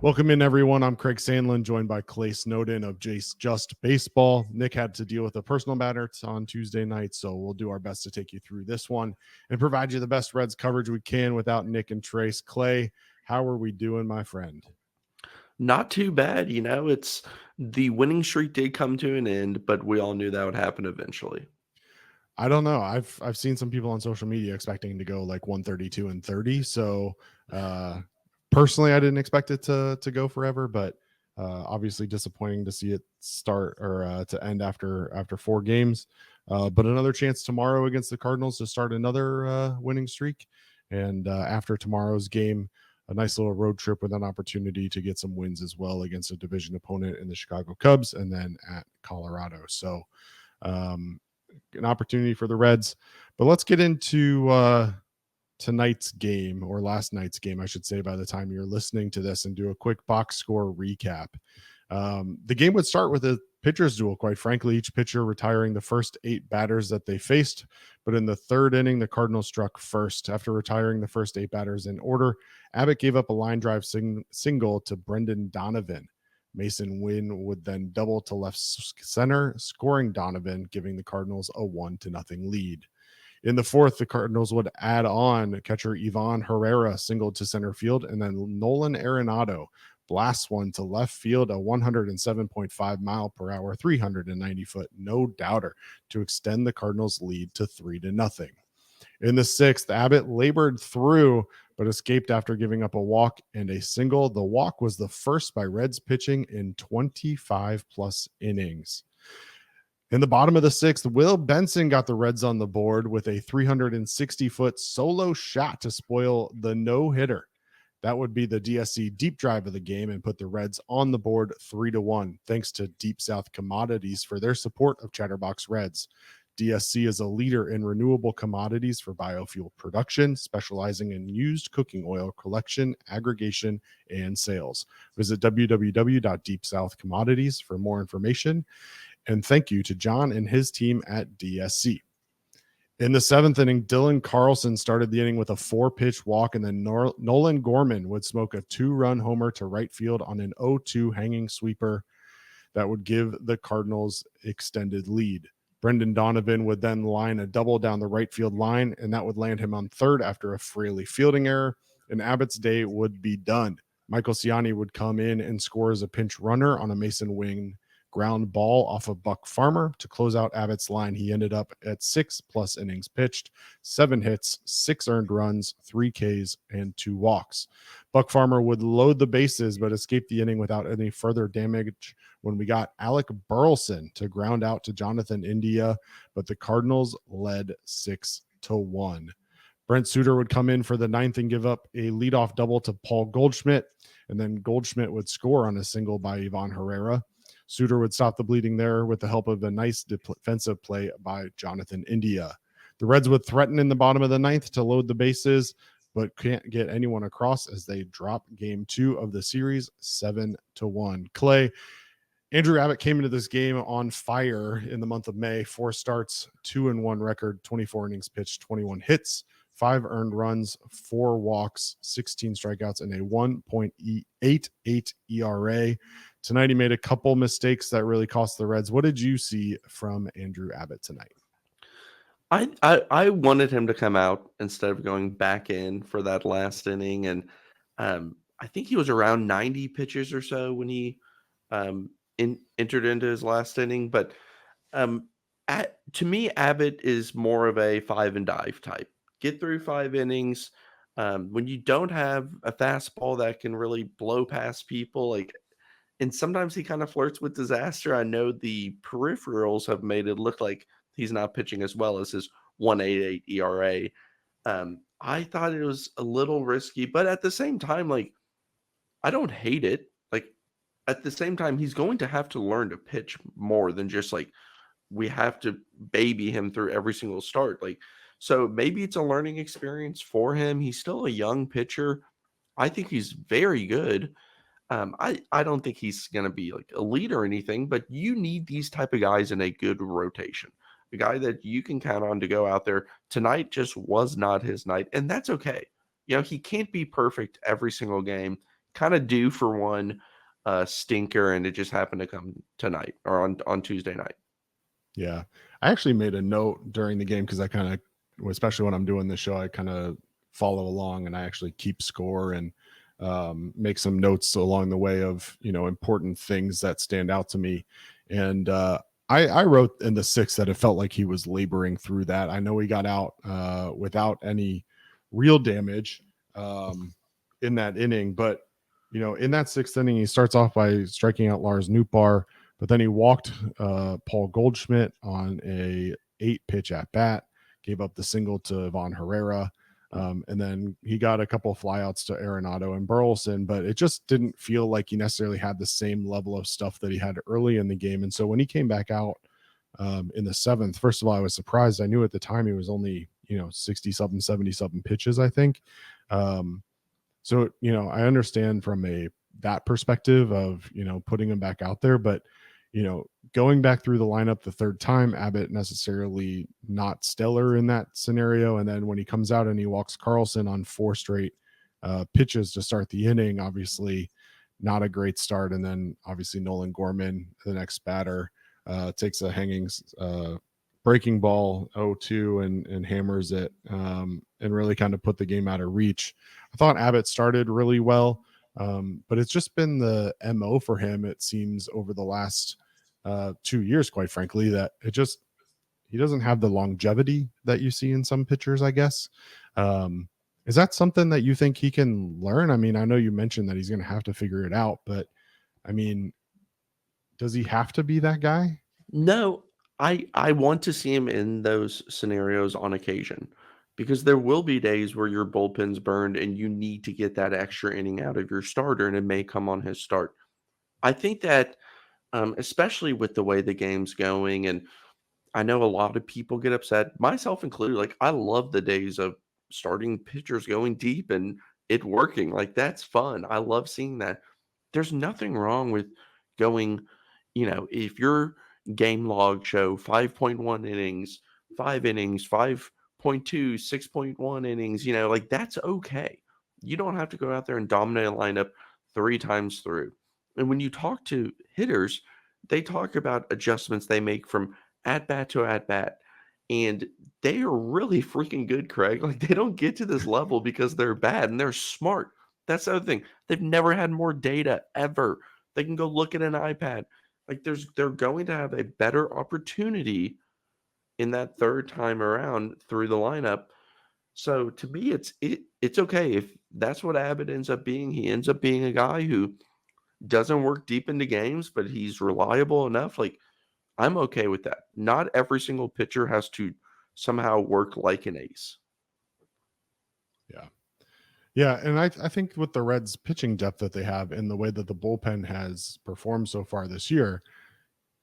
Welcome in, everyone. I'm Craig Sandlin, joined by Clay Snowden of Just Baseball. Nick had to deal with a personal matter on Tuesday night, so we'll do our best to take you through this one and provide you the best Reds coverage we can without Nick and Trace. Clay, how are we doing, my friend? Not too bad, it's the winning streak did come to an end, but we all knew that would happen eventually. I don't know. I've seen some people on social media expecting to go like 132 and 30. So personally, I didn't expect it to go forever, but obviously disappointing to see it start or to end after 4 games. But another chance tomorrow against the Cardinals to start another winning streak. And after tomorrow's game, a nice little road trip with an opportunity to get some wins as well against a division opponent in the Chicago Cubs and then at Colorado. So an opportunity for the Reds. But let's get into tonight's game, or last night's game, I should say, by the time you're listening to this, and do a quick box score recap. The game would start with a pitcher's duel, quite frankly, each pitcher retiring the first 8 batters that they faced. But in the third inning, the Cardinals struck first. After retiring the first 8 batters in order, Abbott gave up a line drive single to Brendan Donovan. Mason Wynn would then double to left center, scoring Donovan, giving the Cardinals a 1-0 lead. In the fourth, the Cardinals would add on catcher Ivan Herrera singled to center field, and then Nolan Arenado blasts one to left field, a 107.5 mile per hour, 390 foot no doubter to extend the Cardinals' lead to 3-0. In the sixth, Abbott labored through but escaped after giving up a walk and a single. The walk was the first by Reds pitching in 25 plus innings. In the bottom of the sixth, Will Benson got the Reds on the board with a 360-foot solo shot to spoil the no-hitter. That would be the DSC deep drive of the game and put the Reds on the board 3-1, thanks to Deep South Commodities for their support of Chatterbox Reds. DSC is a leader in renewable commodities for biofuel production, specializing in used cooking oil collection, aggregation, and sales. Visit www.deepsouthcommodities for more information. And thank you to John and his team at DSC. In the seventh inning, Dylan Carlson started the inning with a 4-pitch walk, and then Nolan Gorman would smoke a 2-run homer to right field on an 0-2 hanging sweeper that would give the Cardinals extended lead. Brendan Donovan would then line a double down the right field line, and that would land him on third after a Fraley fielding error, and Abbott's day would be done. Michael Ciani would come in and score as a pinch runner on a Mason Wynn ground ball off of Buck Farmer to close out Abbott's line. He ended up at 6+ innings pitched, 7 hits, 6 earned runs, 3 Ks, and 2 walks. Buck Farmer would load the bases but escaped the inning without any further damage when we got Alec Burleson to ground out to Jonathan India, but the Cardinals led 6-1. Brent Suter would come in for the ninth and give up a leadoff double to Paul Goldschmidt, and then Goldschmidt would score on a single by Ivan Herrera. Suter would stop the bleeding there with the help of a nice defensive play by Jonathan India. The Reds would threaten in the bottom of the ninth to load the bases, but can't get anyone across as they drop game 2 of the series 7-1. Clay, Andrew Abbott came into this game on fire in the month of May. 4 starts, 2-1 record, 24 innings pitched, 21 hits, 5 earned runs, 4 walks, 16 strikeouts, and a 1.88 ERA. Tonight, he made a couple mistakes that really cost the Reds. What did you see from Andrew Abbott tonight? I wanted him to come out instead of going back in for that last inning, and I think he was around 90 pitches or so when he entered into his last inning. But to me, Abbott is more of a 5 and dive type. Get through 5 innings. When you don't have a fastball that can really blow past people, and sometimes he kind of flirts with disaster. I know the peripherals have made it look like he's not pitching as well as his 1.88 ERA. I thought it was a little risky, but at the same time, I don't hate it. At the same time, he's going to have to learn to pitch more than just we have to baby him through every single start. So maybe it's a learning experience for him. He's still a young pitcher. I think he's very good. I don't think he's going to be a lead or anything, but you need these type of guys in a good rotation. A guy that you can count on to go out there. Tonight just was not his night, and that's okay. He can't be perfect every single game. kind of due for one stinker, and it just happened to come tonight or on Tuesday night. Yeah. I actually made a note during the game because I kind of, especially when I'm doing this show, I kind of follow along and I actually keep score and make some notes along the way of, important things that stand out to me. And I wrote in the sixth that it felt like he was laboring through that. I know he got out without any real damage in that inning, but, in that sixth inning, he starts off by striking out Lars Nootbaar. But then he walked Paul Goldschmidt on a 8-pitch at bat, gave up the single to Ivan Herrera, and then he got a couple of flyouts to Arenado and Burleson. But it just didn't feel like he necessarily had the same level of stuff that he had early in the game. And so when he came back out in the seventh, first of all, I was surprised. I knew at the time he was only 60-something, 70-something pitches, I think. So I understand from that perspective of putting him back out there, but going back through the lineup the third time, Abbott necessarily not stellar in that scenario. And then when he comes out and he walks Carlson on 4 straight pitches to start the inning, obviously not a great start. And then obviously Nolan Gorman, the next batter, takes a hanging breaking ball 0-2 and hammers it and really kind of put the game out of reach. I thought Abbott started really well. But it's just been the MO for him, it seems, over the last 2 years, quite frankly, that he doesn't have the longevity that you see in some pitchers, I guess. Is that something that you think he can learn? I mean, I know you mentioned that he's going to have to figure it out, but I mean, does he have to be that guy? No, I want to see him in those scenarios on occasion because there will be days where your bullpen's burned and you need to get that extra inning out of your starter, and it may come on his start. I think that, especially with the way the game's going, and I know a lot of people get upset, myself included. Like, I love the days of starting pitchers going deep and it working. Like, that's fun. I love seeing that. There's nothing wrong with going, if your game log show 5.1 innings, 5 innings, 5.2, 6.1 innings, like that's okay. You don't have to go out there and dominate a lineup 3 times through. And when you talk to hitters, they talk about adjustments they make from at bat to at bat. And they are really freaking good, Craig. Like, they don't get to this level because they're bad and they're smart. That's the other thing. They've never had more data ever. They can go look at an iPad. Like, they're going to have a better opportunity in that third time around through the lineup. So to me, it's okay if that's what Abbott ends up being. He ends up being a guy who doesn't work deep into games, but he's reliable enough. Like, I'm okay with that. Not every single pitcher has to somehow work like an ace. Yeah. Yeah, and I think with the Reds pitching depth that they have and the way that the bullpen has performed so far this year,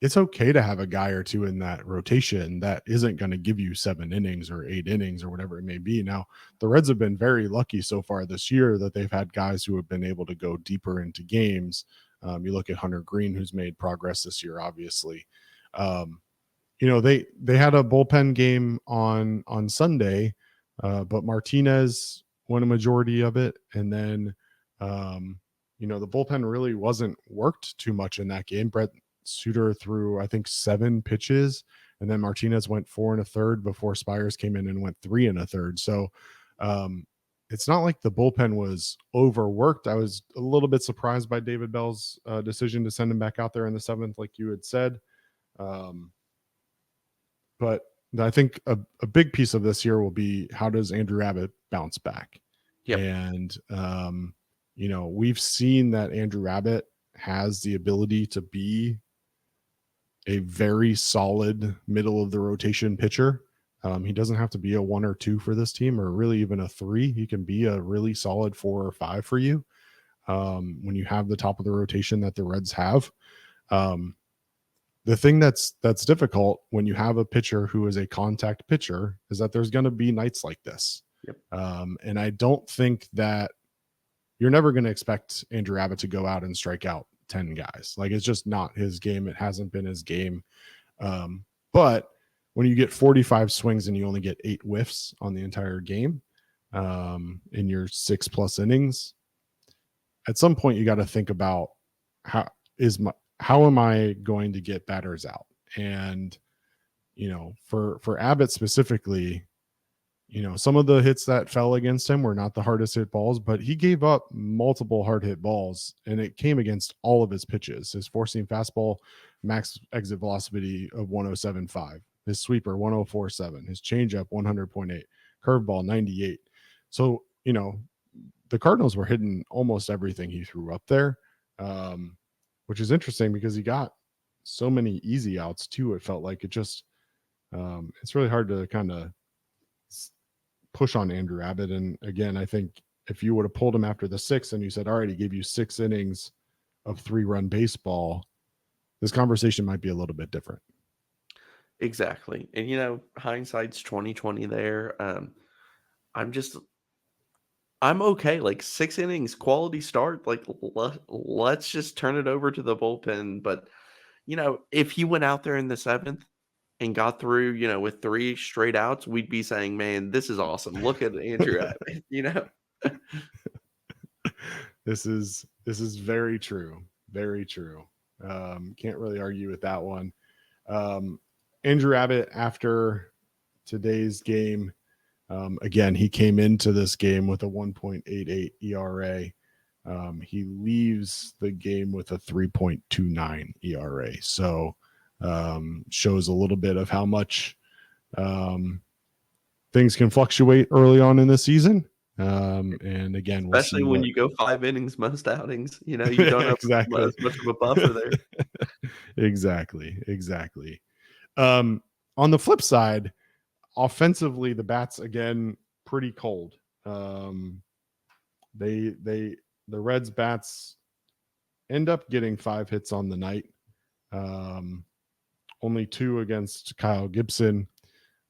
it's okay to have a guy or two in that rotation that isn't going to give you 7 innings or 8 innings or whatever it may be. Now, the Reds have been very lucky so far this year that they've had guys who have been able to go deeper into games. You look at Hunter Green, who's made progress this year, obviously. They had a bullpen game on Sunday, but Martinez won a majority of it, and then the bullpen really wasn't worked too much in that game. Brett Suter threw, I think, 7 pitches, and then Martinez went 4 1/3 before Spires came in and went 3 1/3. So it's not like the bullpen was overworked. I was a little bit surprised by David Bell's decision to send him back out there in the 7th, like you had said. But I think a big piece of this year will be, how does Andrew Abbott bounce back? Yep. And, we've seen that Andrew Abbott has the ability to be a very solid middle of the rotation pitcher. He doesn't have to be a 1 or 2 for this team, or really even a 3. He can be a really solid 4 or 5 for you when you have the top of the rotation that the Reds have. The thing that's difficult when you have a pitcher who is a contact pitcher is that there's going to be nights like this. Yep. And I don't think that you're never going to expect Andrew Abbott to go out and strike out 10 guys. Like, it's just not his game. It hasn't been his game. But when you get 45 swings and you only get 8 whiffs on the entire game in your 6+ innings, at some point you got to think about how am I going to get batters out? And for Abbott specifically, some of the hits that fell against him were not the hardest hit balls, but he gave up multiple hard hit balls, and it came against all of his pitches. His four-seam fastball, max exit velocity of 107.5, his sweeper 104.7, his changeup 100.8, curveball 98. So, the Cardinals were hitting almost everything he threw up there, which is interesting because he got so many easy outs too. It felt like it's really hard to kind of push on Andrew Abbott. And again, I think if you would have pulled him after the 6th and you said, all right, he gave you 6 innings of 3-run baseball, this conversation might be a little bit different. Exactly. And hindsight's 2020 there. I'm okay. Like 6 innings, quality start. Like let's just turn it over to the bullpen. But if he went out there in the 7th and got through, with 3 straight outs, we'd be saying, man, this is awesome. Look at Andrew Abbott, This is very true. Very true. Can't really argue with that one. Andrew Abbott, after today's game, again, he came into this game with a 1.88 ERA. He leaves the game with a 3.29 ERA. So shows a little bit of how much things can fluctuate early on in the season. And again, especially when you go 5 innings most outings, you don't have exactly as much of a buffer there. Exactly. On the flip side, offensively, the bats again pretty cold. The Reds bats end up getting 5 hits on the night. Only 2 against Kyle Gibson,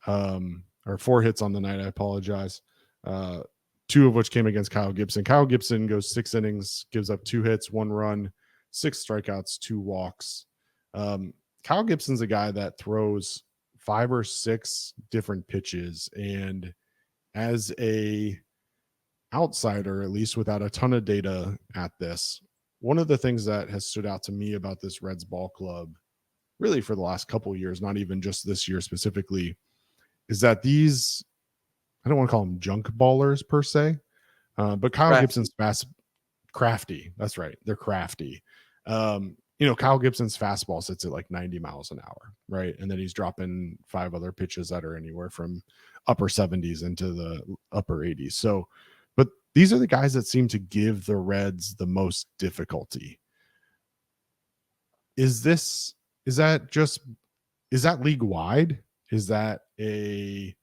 or 4 hits on the night. I apologize. 2 of which came against Kyle Gibson. Kyle Gibson goes 6 innings, gives up 2 hits, 1 run, 6 strikeouts, 2 walks. Kyle Gibson's a guy that throws 5 or 6 different pitches. And as a outsider, at least without a ton of data at this, one of the things that has stood out to me about this Reds ball club, really for the last couple of years, not even just this year specifically, is that these, I don't want to call them junk ballers per se, but Kyle Gibson's crafty. That's right. They're crafty. Kyle Gibson's fastball sits at like 90 miles an hour, right? And then he's dropping 5 other pitches that are anywhere from upper 70s into the upper 80s. So, but these are the guys that seem to give the Reds the most difficulty. Is that league wide? Is that a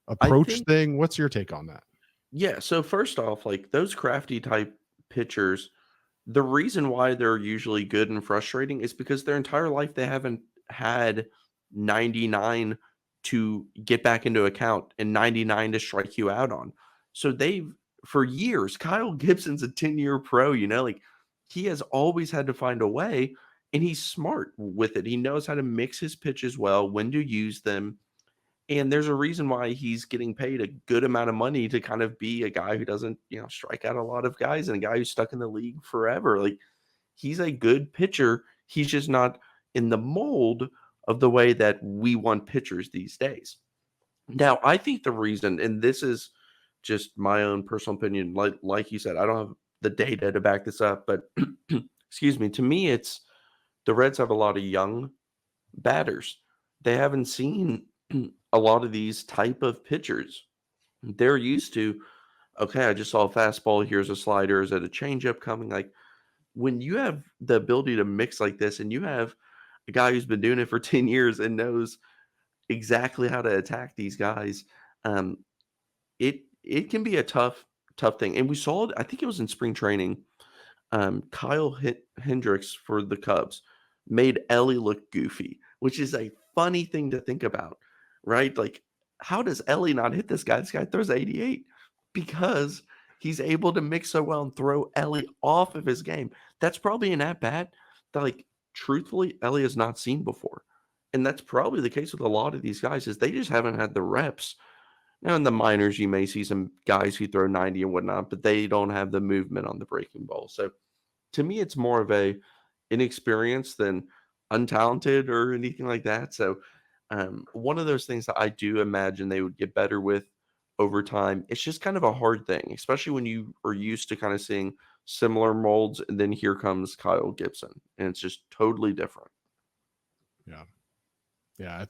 approach thing? What's your take on that? Yeah. So first off, like those crafty type pitchers, the reason why they're usually good and frustrating is because their entire life they haven't had 99 to get back into account and 99 to strike you out on. So for years, Kyle Gibson's a 10-year pro, like he has always had to find a way, and he's smart with it. He knows how to mix his pitches well, when to use them. And there's a reason why he's getting paid a good amount of money to kind of be a guy who doesn't, strike out a lot of guys, and a guy who's stuck in the league forever. Like he's a good pitcher. He's just not in the mold of the way that we want pitchers these days. Now, I think the reason, and this is just my own personal opinion, like you said, I don't have the data to back this up, but excuse me, to me, it's the Reds have a lot of young batters. They haven't seen a lot of these type of pitchers. They're used to, okay, I just saw a fastball. Here's a slider. Is it a changeup coming? Like when you have the ability to mix like this, and you have a guy who's been doing it for 10 years and knows exactly how to attack these guys, it can be a tough thing. And we saw it, I think it was in spring training. Kyle Hendricks for the Cubs made Elly look goofy, which is a funny thing to think about, right? Like, how does Elly not hit this guy? This guy throws 88 because he's able to mix so well and throw Elly off of his game. That's probably an at-bat that, like, truthfully, Elly has not seen before. And that's probably the case with a lot of these guys, is they just haven't had the reps. Now, in the minors, you may see some guys who throw 90 and whatnot, but they don't have the movement on the breaking ball. So to me, it's more of a inexperience than untalented or anything like that. So, one of those things that I do imagine they would get better with over time. It's just kind of a hard thing, especially when you are used to kind of seeing similar molds, and then here comes Kyle Gibson, and it's just totally different. Yeah. Yeah,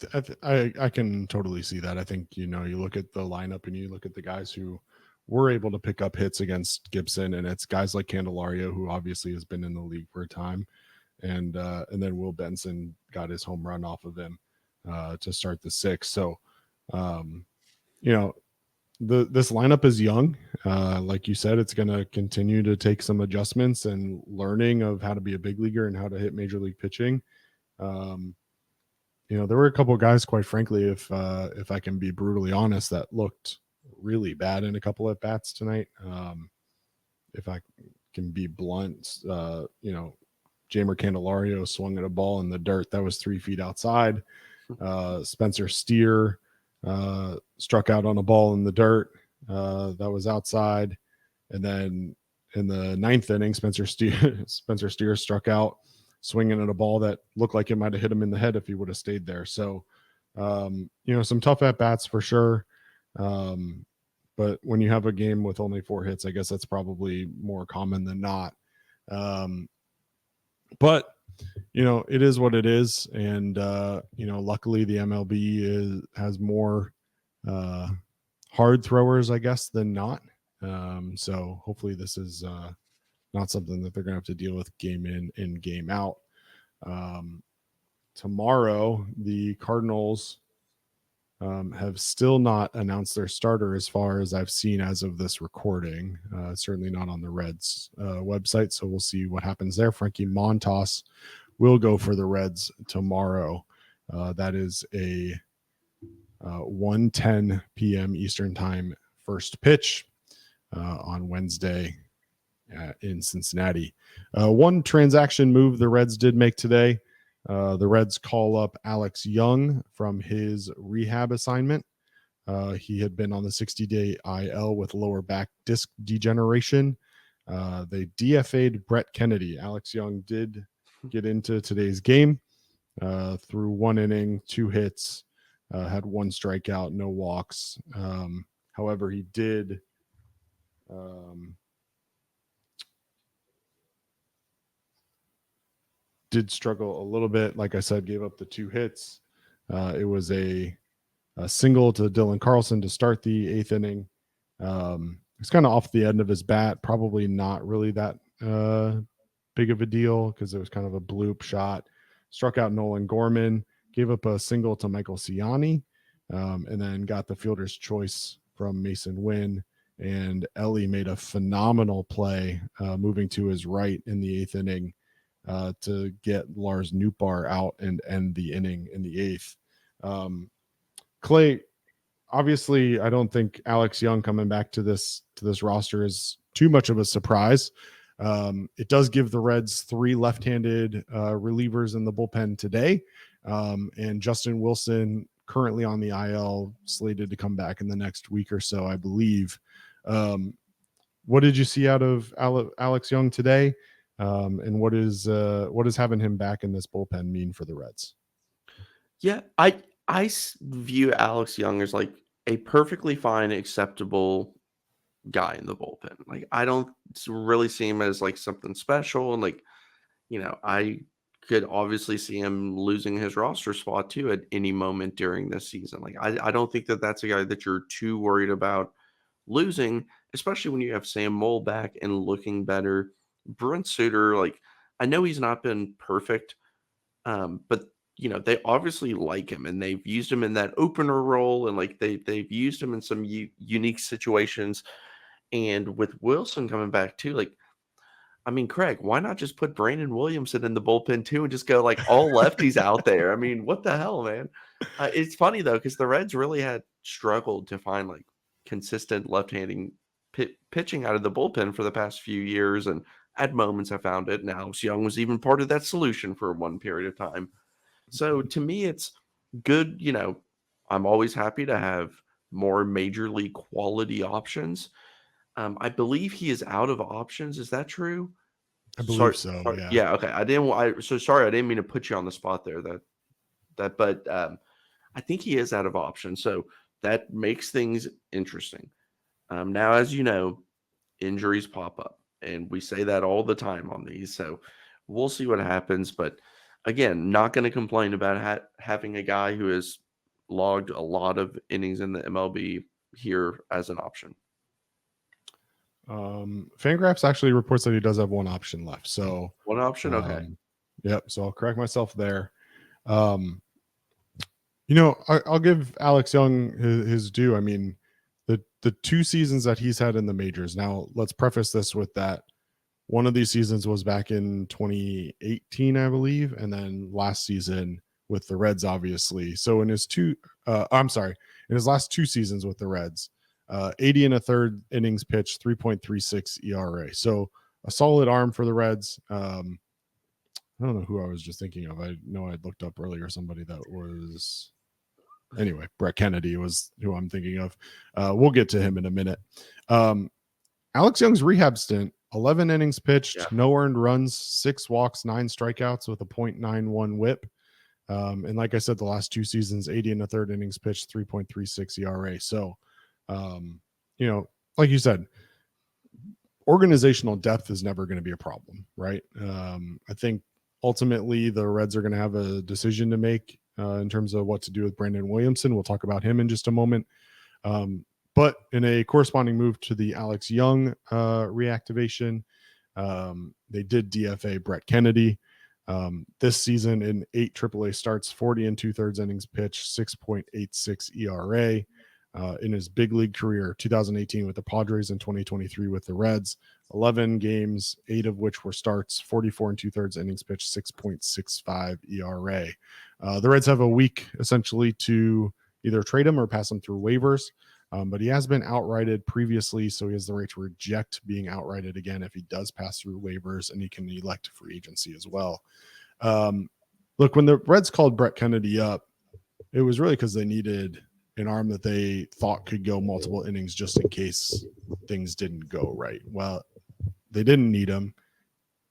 I can totally see that. I think, you look at the lineup and you look at the guys who were able to pick up hits against Gibson, and it's guys like Candelario, who obviously has been in the league for a time, and then Will Benson got his home run off of him to start the sixth. So, um, you know, this lineup is young. Like you said, it's going to continue to take some adjustments and learning of how to be a big leaguer and how to hit major league pitching. Um, there were a couple of guys, quite frankly, if I can be brutally honest, that looked really bad in a couple at bats tonight. If I can be blunt, Jamer Candelario swung at a ball in the dirt that was 3 feet outside. Spencer Steer struck out on a ball in the dirt that was outside, and then in the ninth inning, Spencer Steer struck out, swinging at a ball that looked like it might have hit him in the head if he would have stayed there. So, some tough at bats for sure. But when you have a game with only 4 hits, I guess that's probably more common than not. But it is what it is, and luckily the MLB has more hard throwers, I guess, than not. So hopefully this is not something that they're going to have to deal with game in and game out. Tomorrow, the Cardinals have still not announced their starter as far as I've seen as of this recording. Certainly not on the Reds website, so we'll see what happens there. Frankie Montas will go for the Reds tomorrow. That is a 1:10 p.m. Eastern time first pitch on Wednesday in Cincinnati. One transaction move the Reds did make today. The Reds call up Alex Young from his rehab assignment. He had been on the 60-day IL with lower back disc degeneration. They DFA'd Brett Kennedy. Alex Young did get into today's game through 1 inning, 2 hits, had 1 strikeout, no walks. However, he did struggle a little bit. Like I said, gave up the 2 hits. It was a single to Dylan Carlson to start the 8th inning. It's kind of off the end of his bat, probably not really that big of a deal because it was kind of a bloop shot. Struck out Nolan Gorman, gave up a single to Michael Ciani, and then got the fielder's choice from Mason Wynn. And Elly made a phenomenal play moving to his right in the 8th inning to get Lars Nootbaar out and end the inning in the 8th. Clay, obviously, I don't think Alex Young coming back to this roster is too much of a surprise. It does give the Reds 3 left-handed relievers in the bullpen today, and Justin Wilson currently on the IL, slated to come back in the next week or so, I believe. What did you see out of Alex Young today, and what is having him back in this bullpen mean for the Reds? Yeah, I view Alex Young as like a perfectly fine, acceptable guy in the bullpen. Like, I don't really see him as like something special. And like, I could obviously see him losing his roster spot too at any moment during this season. Like, I don't think that that's a guy that you're too worried about losing, especially when you have Sam Mole back and looking better. Brent Suter, like, I know he's not been perfect, but they obviously like him, and they've used him in that opener role, and like they've used him in some unique situations. And with Wilson coming back too, like, I mean, Craig, why not just put Brandon Williamson in the bullpen too and just go like all lefties out there? I mean, what the hell, man? It's funny though, because the Reds really had struggled to find like consistent left-handing pitching out of the bullpen for the past few years, and at moments I found it. And Alex Young was even part of that solution for one period of time. So to me, it's good. I'm always happy to have more major league quality options. I believe he is out of options. Is that true? I believe so. Sorry, Yeah. yeah, okay. So sorry, I didn't mean to put you on the spot there. But I think he is out of options, so that makes things interesting. Now, as you know, injuries pop up, and we say that all the time on these. So we'll see what happens. But again, not going to complain about having a guy who has logged a lot of innings in the MLB here as an option. Fangraphs actually reports that he does have one option left. So one option, okay. Yep. So I'll correct myself there. I'll give Alex Young his due. I mean, the 2 seasons that he's had in the majors. Now, let's preface this with that. One of these seasons was back in 2018, I believe, and then last season with the Reds, obviously. So in his last 2 seasons with the Reds, 80 and a third innings pitched, 3.36 ERA. So a solid arm for the Reds. I don't know who I was just thinking of. I know I'd looked up earlier somebody that was. Anyway, Brett Kennedy was who I'm thinking of. We'll get to him in a minute. Alex Young's rehab stint, 11 innings pitched, no earned runs, 6 walks, 9 strikeouts with a .91 whip. And like I said, the last 2 seasons, 80 and a third innings pitched, 3.36 ERA. So, like you said, organizational depth is never going to be a problem, right? I think ultimately the Reds are going to have a decision to make in terms of what to do with Brandon Williamson. We'll talk about him in just a moment. But in a corresponding move to the Alex Young reactivation, they did DFA Brett Kennedy. This season in 8 AAA starts, 40 and 2/3 innings pitched, 6.86 ERA. In his big league career, 2018 with the Padres and 2023 with the Reds, 11 games, 8 of which were starts, 44 and 2/3 innings pitched, 6.65 ERA. The Reds have a week essentially to either trade him or pass him through waivers. But he has been outrighted previously, so he has the right to reject being outrighted again if he does pass through waivers, and he can elect free agency as well. Look, when the Reds called Brett Kennedy up, it was really because they needed an arm that they thought could go multiple innings just in case things didn't go right. Well, they didn't need him.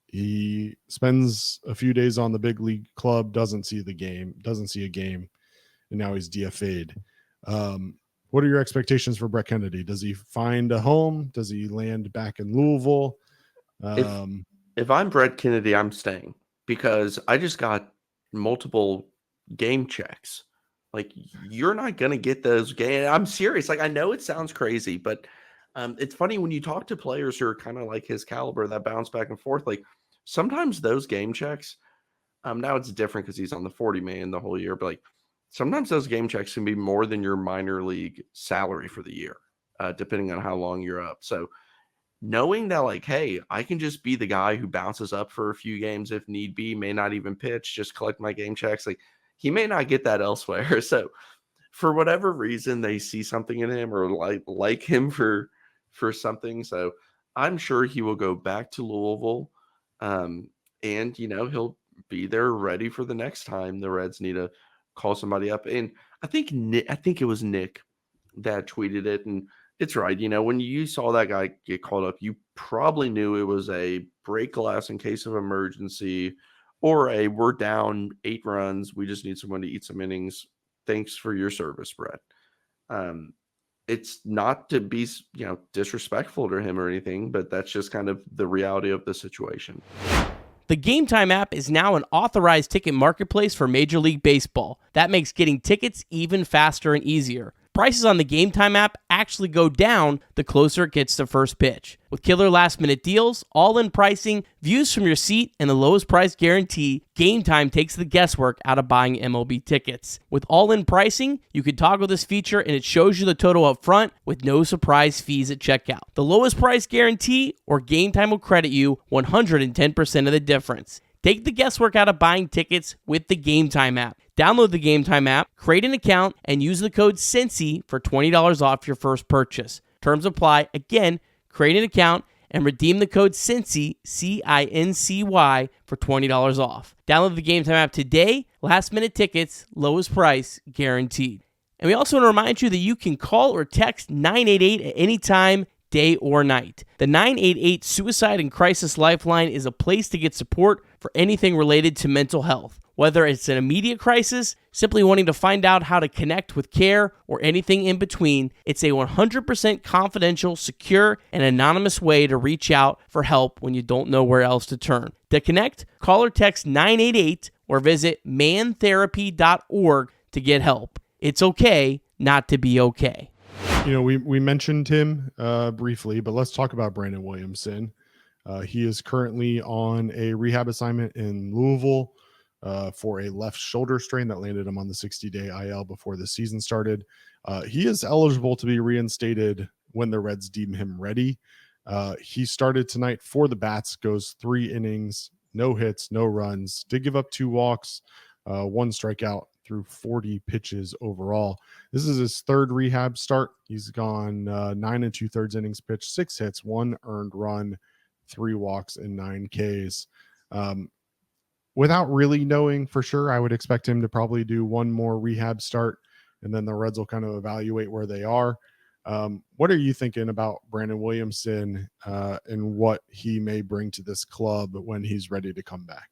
He spends a few days on the big league club, doesn't see a game, and now he's DFA'd. What are your expectations for Brett Kennedy? Does he find a home? Does he land back in Louisville? If I'm Brett Kennedy, I'm staying because I just got multiple game checks. Like, you're not going to get those games. I'm serious. Like, I know it sounds crazy, but it's funny when you talk to players who are kind of like his caliber that bounce back and forth. Like, sometimes those game checks, now it's different because he's on the 40 man the whole year, but like, sometimes those game checks can be more than your minor league salary for the year, depending on how long you're up. So knowing that, like, hey, I can just be the guy who bounces up for a few games if need be, may not even pitch, just collect my game checks. Like, he may not get that elsewhere. So for whatever reason, they see something in him or like him for something. So I'm sure he will go back to Louisville. And, he'll be there ready for the next time the Reds need to call somebody up. And I think it was Nick that tweeted it. And it's right. When you saw that guy get called up, you probably knew it was a break glass in case of emergency or we're down 8 runs. We just need someone to eat some innings. Thanks for your service, Brett. It's not to be, disrespectful to him or anything, but that's just kind of the reality of the situation. The Game Time app is now an authorized ticket marketplace for Major League Baseball. That makes getting tickets even faster and easier. Prices on the Game Time app actually go down the closer it gets to first pitch. With killer last-minute deals, all-in pricing, views from your seat, and the lowest price guarantee, Game Time takes the guesswork out of buying MLB tickets. With all-in pricing, you can toggle this feature and it shows you the total up front with no surprise fees at checkout. The lowest price guarantee or Game Time will credit you 110% of the difference. Take the guesswork out of buying tickets with the Game Time app. Download the Game Time app, create an account, and use the code CINCY for $20 off your first purchase. Terms apply. Again, create an account and redeem the code CINCY, CINCY, for $20 off. Download the Game Time app today. Last minute tickets, lowest price guaranteed. And we also want to remind you that you can call or text 988 at any time, day or night. The 988 Suicide and Crisis Lifeline is a place to get support for anything related to mental health. Whether it's an immediate crisis, simply wanting to find out how to connect with care, or anything in between, it's a 100% confidential, secure, and anonymous way to reach out for help when you don't know where else to turn. To connect, call or text 988 or visit mantherapy.org to get help. It's okay not to be okay. You know, we mentioned him briefly, but let's talk about Brandon Williamson. He is currently on a rehab assignment in Louisville for a left shoulder strain that landed him on the 60-day IL before the season started. He is eligible to be reinstated when the Reds deem him ready. He started tonight for the Bats, goes 3 innings, no hits, no runs, did give up 2 walks, 1 strikeout through 40 pitches overall. This is his 3rd rehab start. He's gone 9 2/3 innings pitched, 6 hits, 1 earned run, 3 walks, and 9 Ks. Without really knowing for sure, I would expect him to probably do 1 more rehab start, and then the Reds will kind of evaluate where they are. What are you thinking about Brandon Williamson and what he may bring to this club when he's ready to come back?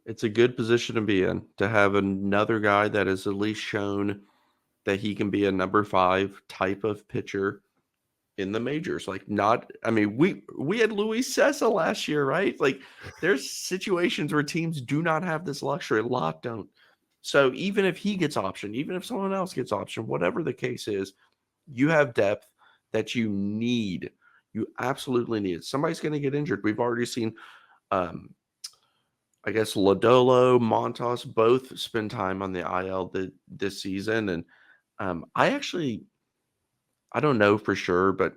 It's a good position to be in, to have another guy that has at least shown that he can be a number 5 type of pitcher in the majors. Like, not, I mean, we had Luis Cessa last year, right? Like, there's situations where teams do not have this luxury. A lot don't. So even if he gets optioned, even if someone else gets optioned, whatever the case is, you have depth that you need. You absolutely need it. Somebody's going to get injured. We've already seen, I guess, Lodolo, Montas both spend time on the IL this season. And I don't know for sure, but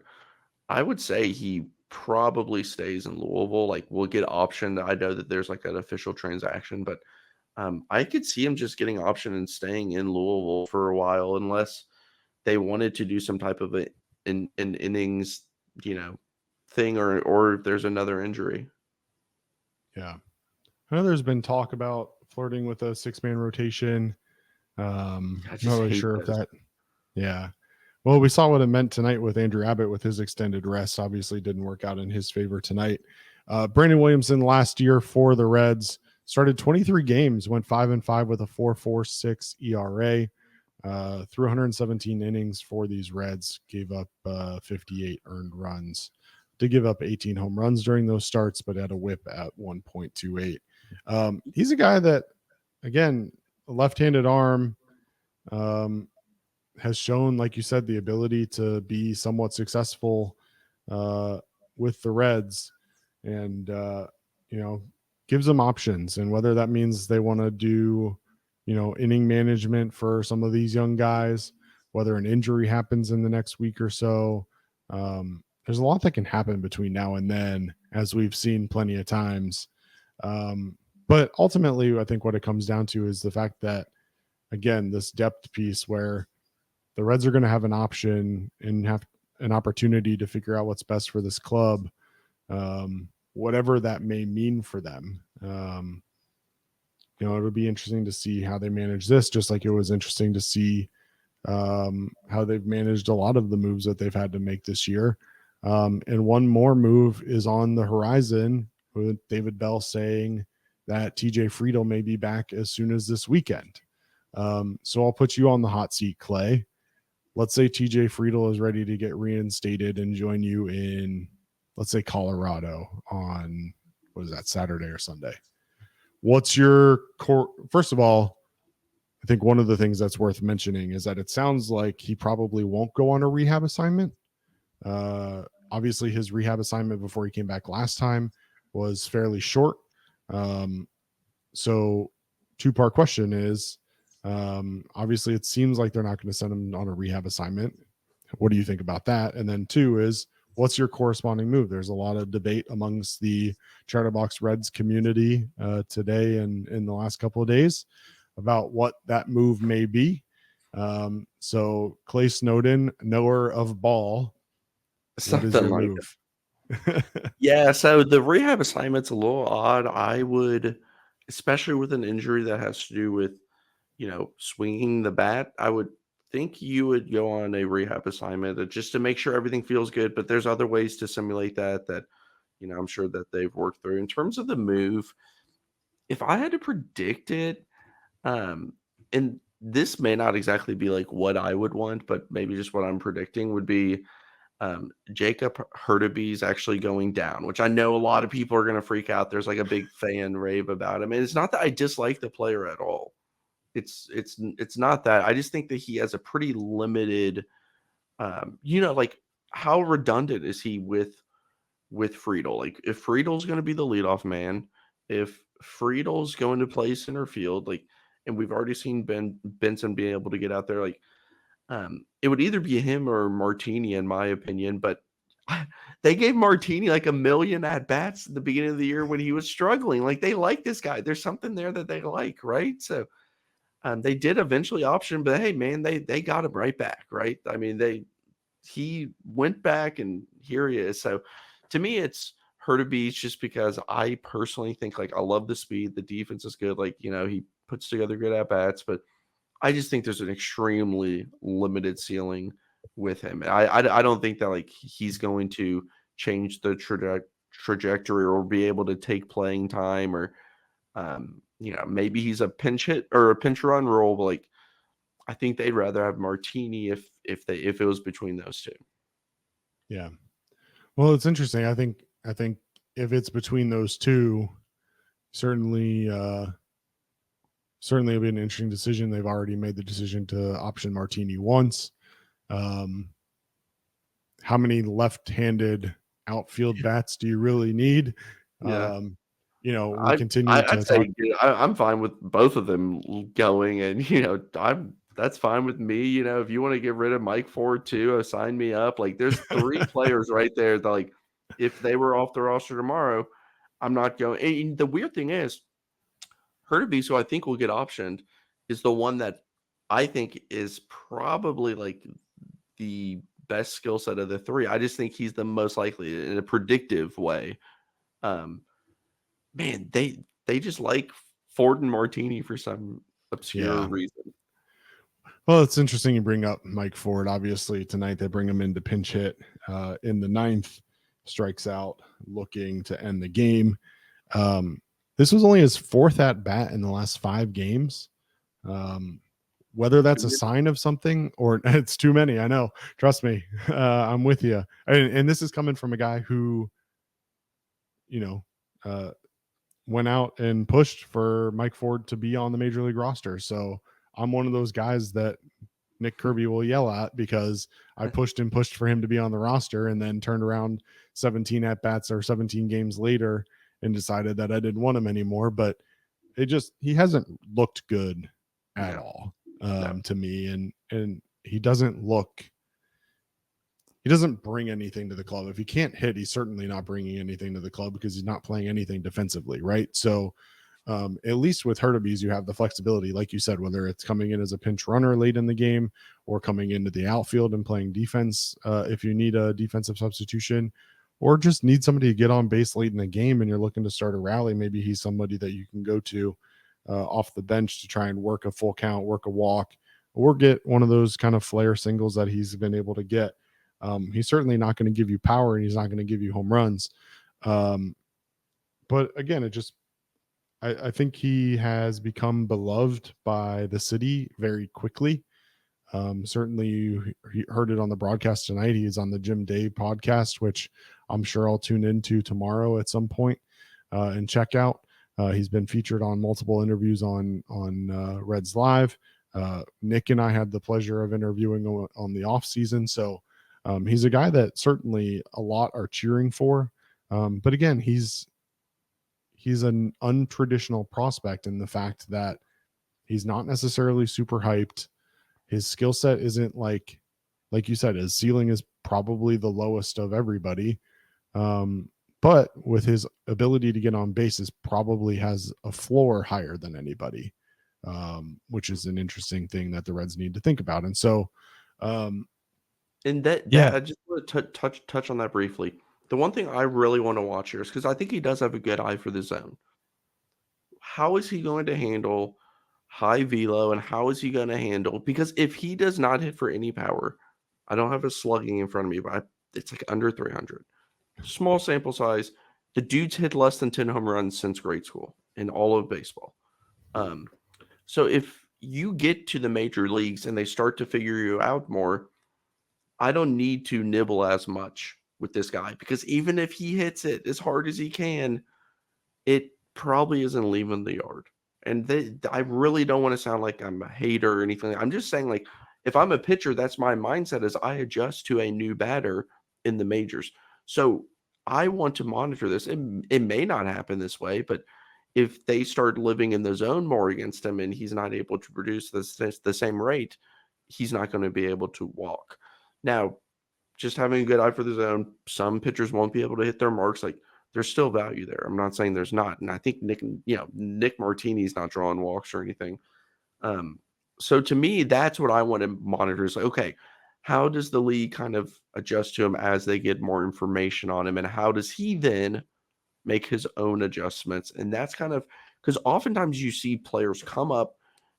I would say he probably stays in Louisville. Like, we'll get optioned. I know that there's like an official transaction, but I could see him just getting optioned and staying in Louisville for a while, unless they wanted to do some type of an innings, thing, or if there's another injury. Yeah. I know there's been talk about flirting with a 6-man rotation. Not really sure if that. Yeah. Well, we saw what it meant tonight with Andrew Abbott with his extended rest. Obviously didn't work out in his favor tonight. Brandon Williamson last year for the Reds started 23 games, went 5-5 with a 4.46 ERA. Through 117 innings for these Reds, gave up 58 earned runs. Did give up 18 home runs during those starts, but had a whip at 1.28. He's a guy that, again, a left-handed arm, has shown, like you said, the ability to be somewhat successful with the Reds, and gives them options. And whether that means they want to do inning management for some of these young guys, whether an injury happens in the next week or so, there's a lot that can happen between now and then, as we've seen plenty of times. But ultimately, I think what it comes down to is the fact that, again, this depth piece where the Reds are going to have an option and have an opportunity to figure out what's best for this club, whatever that may mean for them. It'll be interesting to see how they manage this, just like it was interesting to see how they've managed a lot of the moves that they've had to make this year. And one more move is on the horizon, with David Bell saying that TJ Friedel may be back as soon as this weekend. So I'll put you on the hot seat, Clay. Let's say TJ Friedel is ready to get reinstated and join you in, let's say, Colorado on, Saturday or Sunday. What's your core? First of all, I think one of the things that's worth mentioning is that it sounds like he probably won't go on a rehab assignment. Obviously, his rehab assignment before he came back last time was fairly short. So 2-part question is, obviously it seems like they're not going to send him on a rehab assignment. What do you think about that? And then 2 is, what's your corresponding move? There's a lot of debate amongst the Chatterbox Reds community today and in the last couple of days about what that move may be. So Clay Snowden, knower of ball, what is your move? Yeah, so the rehab assignment's a little odd. I would, especially with an injury that has to do with, swinging the bat, I would think you would go on a rehab assignment just to make sure everything feels good. But there's other ways to simulate that I'm sure that they've worked through. In terms of the move, if I had to predict it, and this may not exactly be like what I would want, but maybe just what I'm predicting would be Jacob Hurtaby's actually going down, which I know a lot of people are going to freak out. There's like a big fan rave about him. And it's not that I dislike the player at all. It's not that. I just think that he has a pretty limited, like how redundant is he with Friedel? Like if Friedel's going to be the leadoff man, if Friedel's going to play center field, like, and we've already seen Benson being able to get out there, like, it would either be him or Martini, in my opinion. But they gave Martini like 1 million at bats at the beginning of the year when he was struggling. Like they like this guy. There's something there that they like, right? So they did eventually option, but hey, man, they got him right back, right? I mean, he went back, and here he is. So to me, it's Hurtaby just because I personally think, like, I love the speed. The defense is good. Like, he puts together good at bats, but I just think there's an extremely limited ceiling with him. I don't think that like he's going to change the trajectory or be able to take playing time, or maybe he's a pinch hit or a pinch run role. But like I think they'd rather have Martini if it was between those two. Yeah. Well, it's interesting. I think if it's between those two, certainly it'll be an interesting decision. They've already made the decision to option Martini once. How many left-handed outfield bats do you really need? Yeah. We continue to I'd say I'm fine with both of them going, and that's fine with me. If you want to get rid of Mike Ford too, sign me up. Like there's 3 players right there that, like, if they were off the roster tomorrow, I'm not going. And the weird thing is, Hurtaby, who I think will get optioned, is the one that I think is probably like the best skill set of the 3. I just think he's the most likely in a predictive way. Man, they just like Ford and Martini for some obscure reason. Well, it's interesting you bring up Mike Ford. Obviously, tonight they bring him in to pinch hit in the 9th, strikes out, looking to end the game. This was only his 4th at bat in the last 5 games. Whether that's a sign of something or it's too many, I know. Trust me, I'm with you. And this is coming from a guy who, went out and pushed for Mike Ford to be on the major league roster. So I'm one of those guys that Nick Kirby will yell at because I pushed for him to be on the roster and then turned around 17 at bats or 17 games later and decided that I didn't want him anymore. But he hasn't looked good at all to me. And he doesn't bring anything to the club. If he can't hit, he's certainly not bringing anything to the club because he's not playing anything defensively, right? So at least with Hurtaby's, you have the flexibility, like you said, whether it's coming in as a pinch runner late in the game or coming into the outfield and playing defense if you need a defensive substitution, or just need somebody to get on base late in the game and you're looking to start a rally. Maybe he's somebody that you can go to off the bench to try and work a full count, work a walk, or get one of those kind of flare singles that he's been able to get. He's certainly not going to give you power and he's not going to give you home runs. But again, I think he has become beloved by the city very quickly. Certainly you heard it on the broadcast tonight. He is on the Jim Day podcast, which I'm sure I'll tune into tomorrow at some point and check out. He's been featured on multiple interviews on Reds Live. Nick and I had the pleasure of interviewing on the off season. So he's a guy that certainly a lot are cheering for. But again, he's an untraditional prospect in the fact that he's not necessarily super hyped. His skill set isn't like you said, his ceiling is probably the lowest of everybody. But with his ability to get on bases, probably has a floor higher than anybody, which is an interesting thing that the Reds need to think about. And so, and that I just want to touch on that briefly. The one thing I really want to watch here is because I think he does have a good eye for the zone. How is he going to handle high velo, and how is he going to handle? Because if he does not hit for any power, I don't have his slugging in front of me, but it's like under 300. Small sample size. The dude's hit less than 10 home runs since grade school in all of baseball. So if you get to the major leagues and they start to figure you out more, I don't need to nibble as much with this guy, because even if he hits it as hard as he can, it probably isn't leaving the yard. And I really don't want to sound like I'm a hater or anything. I'm just saying, like, if I'm a pitcher, that's my mindset, is I adjust to a new batter in the majors. So I want to monitor this. It may not happen this way, but if they start living in the zone more against him and he's not able to produce the same rate, he's not going to be able to walk. Now, just having a good eye for the zone, some pitchers won't be able to hit their marks. Like, there's still value there. I'm not saying there's not. And I think Nick Martini's not drawing walks or anything. So to me, that's what I want to monitor, is like, okay, how does the league kind of adjust to him as they get more information on him? And how does he then make his own adjustments? And that's kind of, because oftentimes you see players come up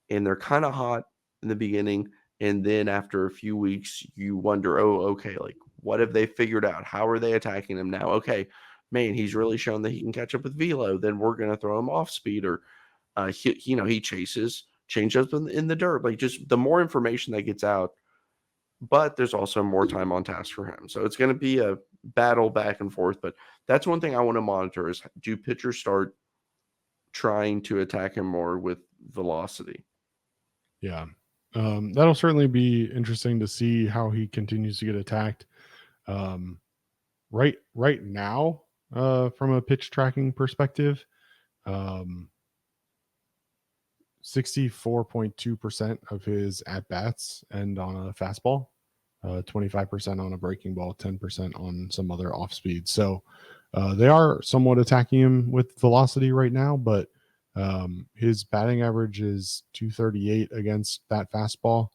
and they're kind of hot in the beginning. And then after a few weeks, you wonder, oh, okay, like, what have they figured out? How are they attacking him now? Okay, man, he's really shown that he can catch up with velo. Then we're going to throw him off speed, or he chases changeups in the dirt. Like, just the more information that gets out, but there's also more time on task for him. So it's going to be a battle back and forth. But that's one thing I want to monitor, is, do pitchers start trying to attack him more with velocity? Yeah. That'll certainly be interesting to see how he continues to get attacked. Right now, from a pitch tracking perspective, 64.2% of his at bats end on a fastball, 25% on a breaking ball, 10% on some other off speed. So they are somewhat attacking him with velocity right now, but his batting average is 238 against that fastball.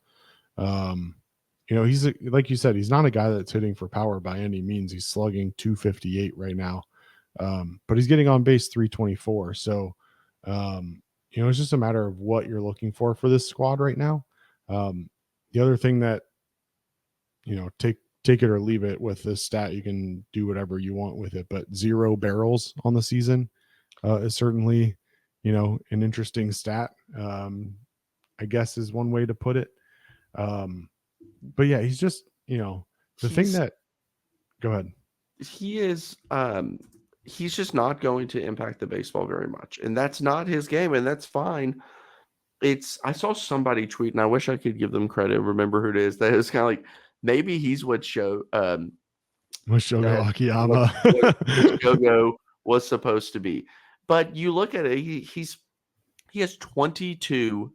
He's like you said, he's not a guy that's hitting for power by any means. He's slugging 258 right now, but he's getting on base 324. So, it's just a matter of what you're looking for this squad right now. The other thing that, take it or leave it with this stat, you can do whatever you want with it, but 0 barrels on the season is certainly, an interesting stat, I guess, is one way to put it. But yeah, he's just, go ahead. He is, he's just not going to impact the baseball very much. And that's not his game, and that's fine. I saw somebody tweet, and I wish I could give them credit, remember who it is, that is kind of like, maybe he's what Shogo Akiyama. what Shogo was supposed to be. But you look at it, he has 22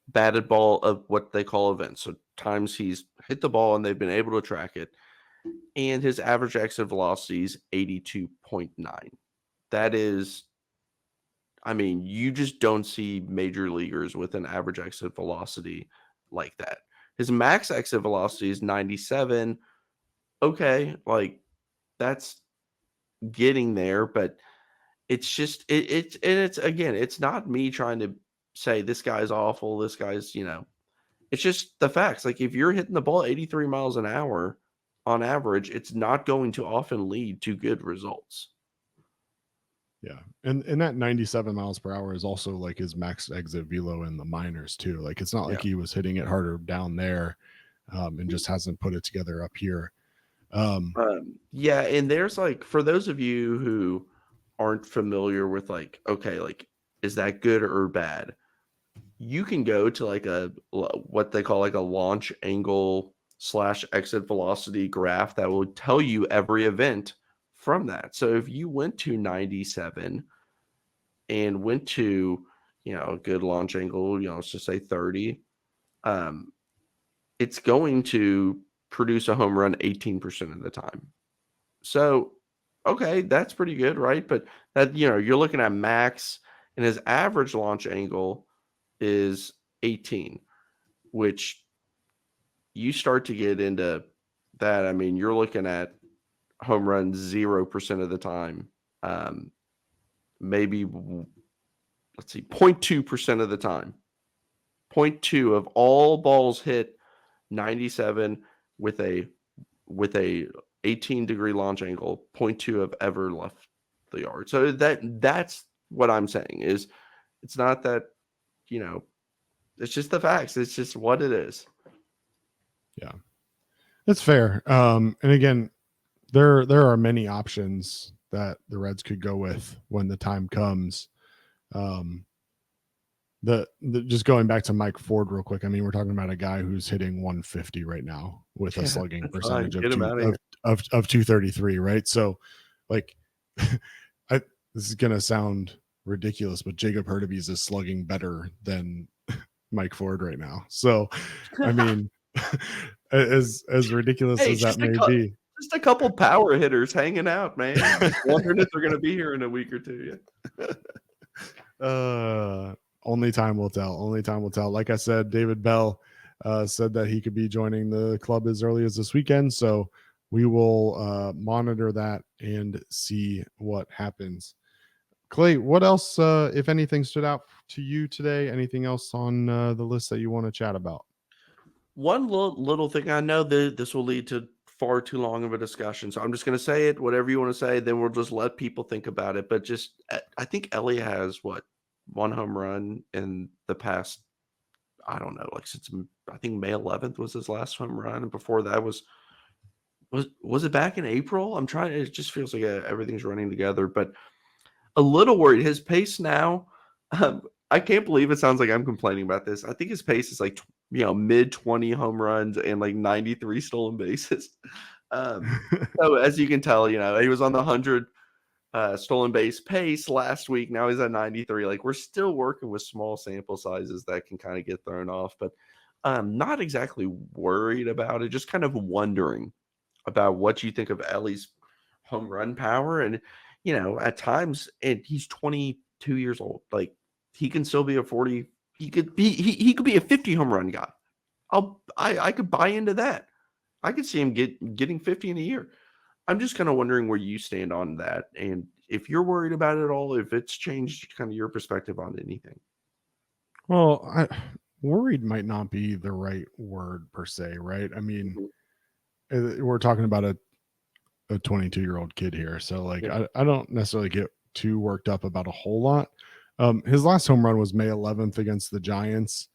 batted ball of what they call events. So times he's hit the ball and they've been able to track it. And his average exit velocity is 82.9. That is, I mean, you just don't see major leaguers with an average exit velocity like that. His max exit velocity is 97. Okay, like, that's getting there, but it's just it's not me trying to say this guy's awful, this guy's, it's just the facts. Like, if you're hitting the ball 83 miles an hour on average, it's not going to often lead to good results. Yeah. And that 97 miles per hour is also like his max exit velo in the minors too. Like, it's not like he was hitting it harder down there and just hasn't put it together up here. Yeah. And there's, like, for those of you who aren't familiar with, like, okay, like, is that good or bad? You can go to, like, what they call, like, a launch angle / exit velocity graph that will tell you every event from that. So if you went to 97 and went to, a good launch angle, let's just say 30, it's going to produce a home run 18% of the time. So, okay, that's pretty good, right? But that, you're looking at max, and his average launch angle is 18, which you start to get into that. I mean, you're looking at home runs 0% of the time. Maybe, let's see, 0.2% of the time 0.2 of all balls hit 97 with a 18-degree launch angle, 0.2 have ever left the yard. So that's what I'm saying is it's not that, it's just the facts. It's just what it is. Yeah, that's fair. And again, there are many options that the Reds could go with when the time comes. Just going back to Mike Ford real quick. I mean, we're talking about a guy who's hitting 150 right now with a slugging percentage of 233, right? So, like, this is gonna sound ridiculous, but Jacob Hurtubise is slugging better than Mike Ford right now. So, I mean, as ridiculous as that may be, just a couple power hitters hanging out, man. Just wondering if they're going to be here in a week or two. Yeah. Only time will tell. Only time will tell. Like I said, David Bell said that he could be joining the club as early as this weekend. So we will monitor that and see what happens. Clay, what else, if anything, stood out to you today? Anything else on the list that you want to chat about? One little thing, I know that this will lead to far too long of a discussion, so I'm just going to say it, whatever you want to say, then we'll just let people think about it. But just, I think Elly has one home run in the past, I don't know, like since I think May 11th was his last home run, and before that was it back in April? I'm trying. It just feels like everything's running together, but a little worried. His pace now, I can't believe it sounds like I'm complaining about this. I think his pace is like mid 20 home runs and like 93 stolen bases. So as you can tell, he was on the 100 stolen base pace last week. Now he's at 93. Like, we're still working with small sample sizes that can kind of get thrown off, but I'm not exactly worried about it. Just kind of wondering about what you think of Elly's home run power. And, at times, and he's 22 years old. Like, he can still be a 40. He could be a 50 home run guy. I could buy into that. I could see him getting 50 in a year. I'm just kind of wondering where you stand on that, and if you're worried about it at all, if it's changed kind of your perspective on anything. Well, worried might not be the right word per se, right? I mean, we're talking about a 22-year-old kid here, so like I don't necessarily get too worked up about a whole lot. His last home run was May 11th against the Giants.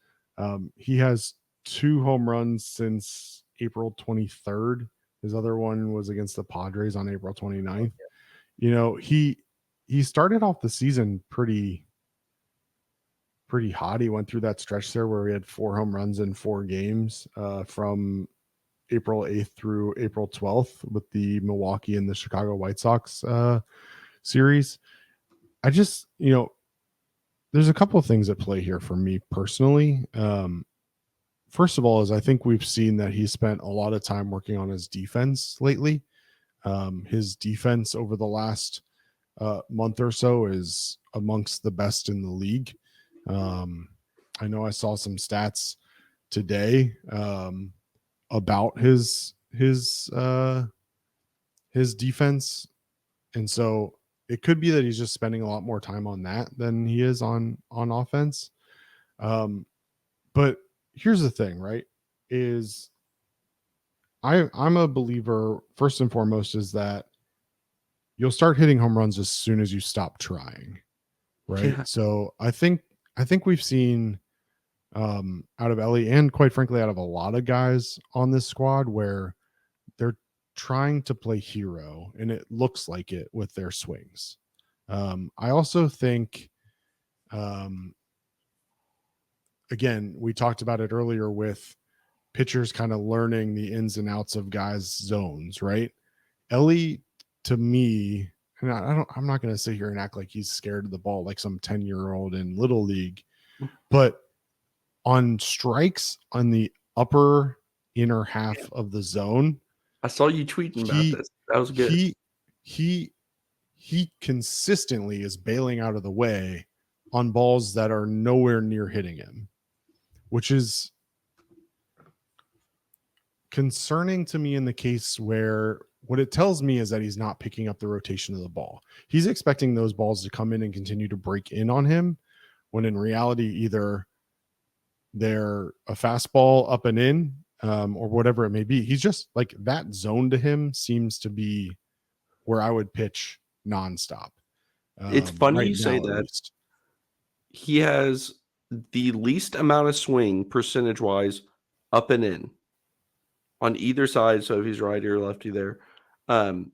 He has 2 home runs since April 23rd. His other one was against the Padres on April 29th. He started off the season pretty hot. He went through that stretch there where he had 4 home runs in 4 games from April 8th through April 12th with the Milwaukee and the Chicago White Sox series. I just, there's a couple of things at play here for me personally. First of all, is I think we've seen that he spent a lot of time working on his defense lately. His defense over the last month or so is amongst the best in the league. I know I saw some stats today about his defense, and so it could be that he's just spending a lot more time on that than he is on offense. But here's the thing, right? Is I'm a believer, first and foremost, is that you'll start hitting home runs as soon as you stop trying, right? Yeah. So I think we've seen out of Elly, and quite frankly out of a lot of guys on this squad, where they're trying to play hero, and it looks like it with their swings. I also think, again, we talked about it earlier with pitchers kind of learning the ins and outs of guys' zones, right? Elly, to me, and I'm not going to sit here and act like he's scared of the ball like some 10-year-old in Little League, but on strikes on the upper inner half of the zone, I saw you tweeting about this. That was good. He consistently is bailing out of the way on balls that are nowhere near hitting him, which is concerning to me in the case where what it tells me is that he's not picking up the rotation of the ball. He's expecting those balls to come in and continue to break in on him, when in reality, either they're a fastball up and in, or whatever it may be. He's just like that zone to him seems to be where I would pitch nonstop. It's funny right you say now, at that. least. He has the least amount of swing percentage-wise up and in on either side, so if he's righty or lefty there. And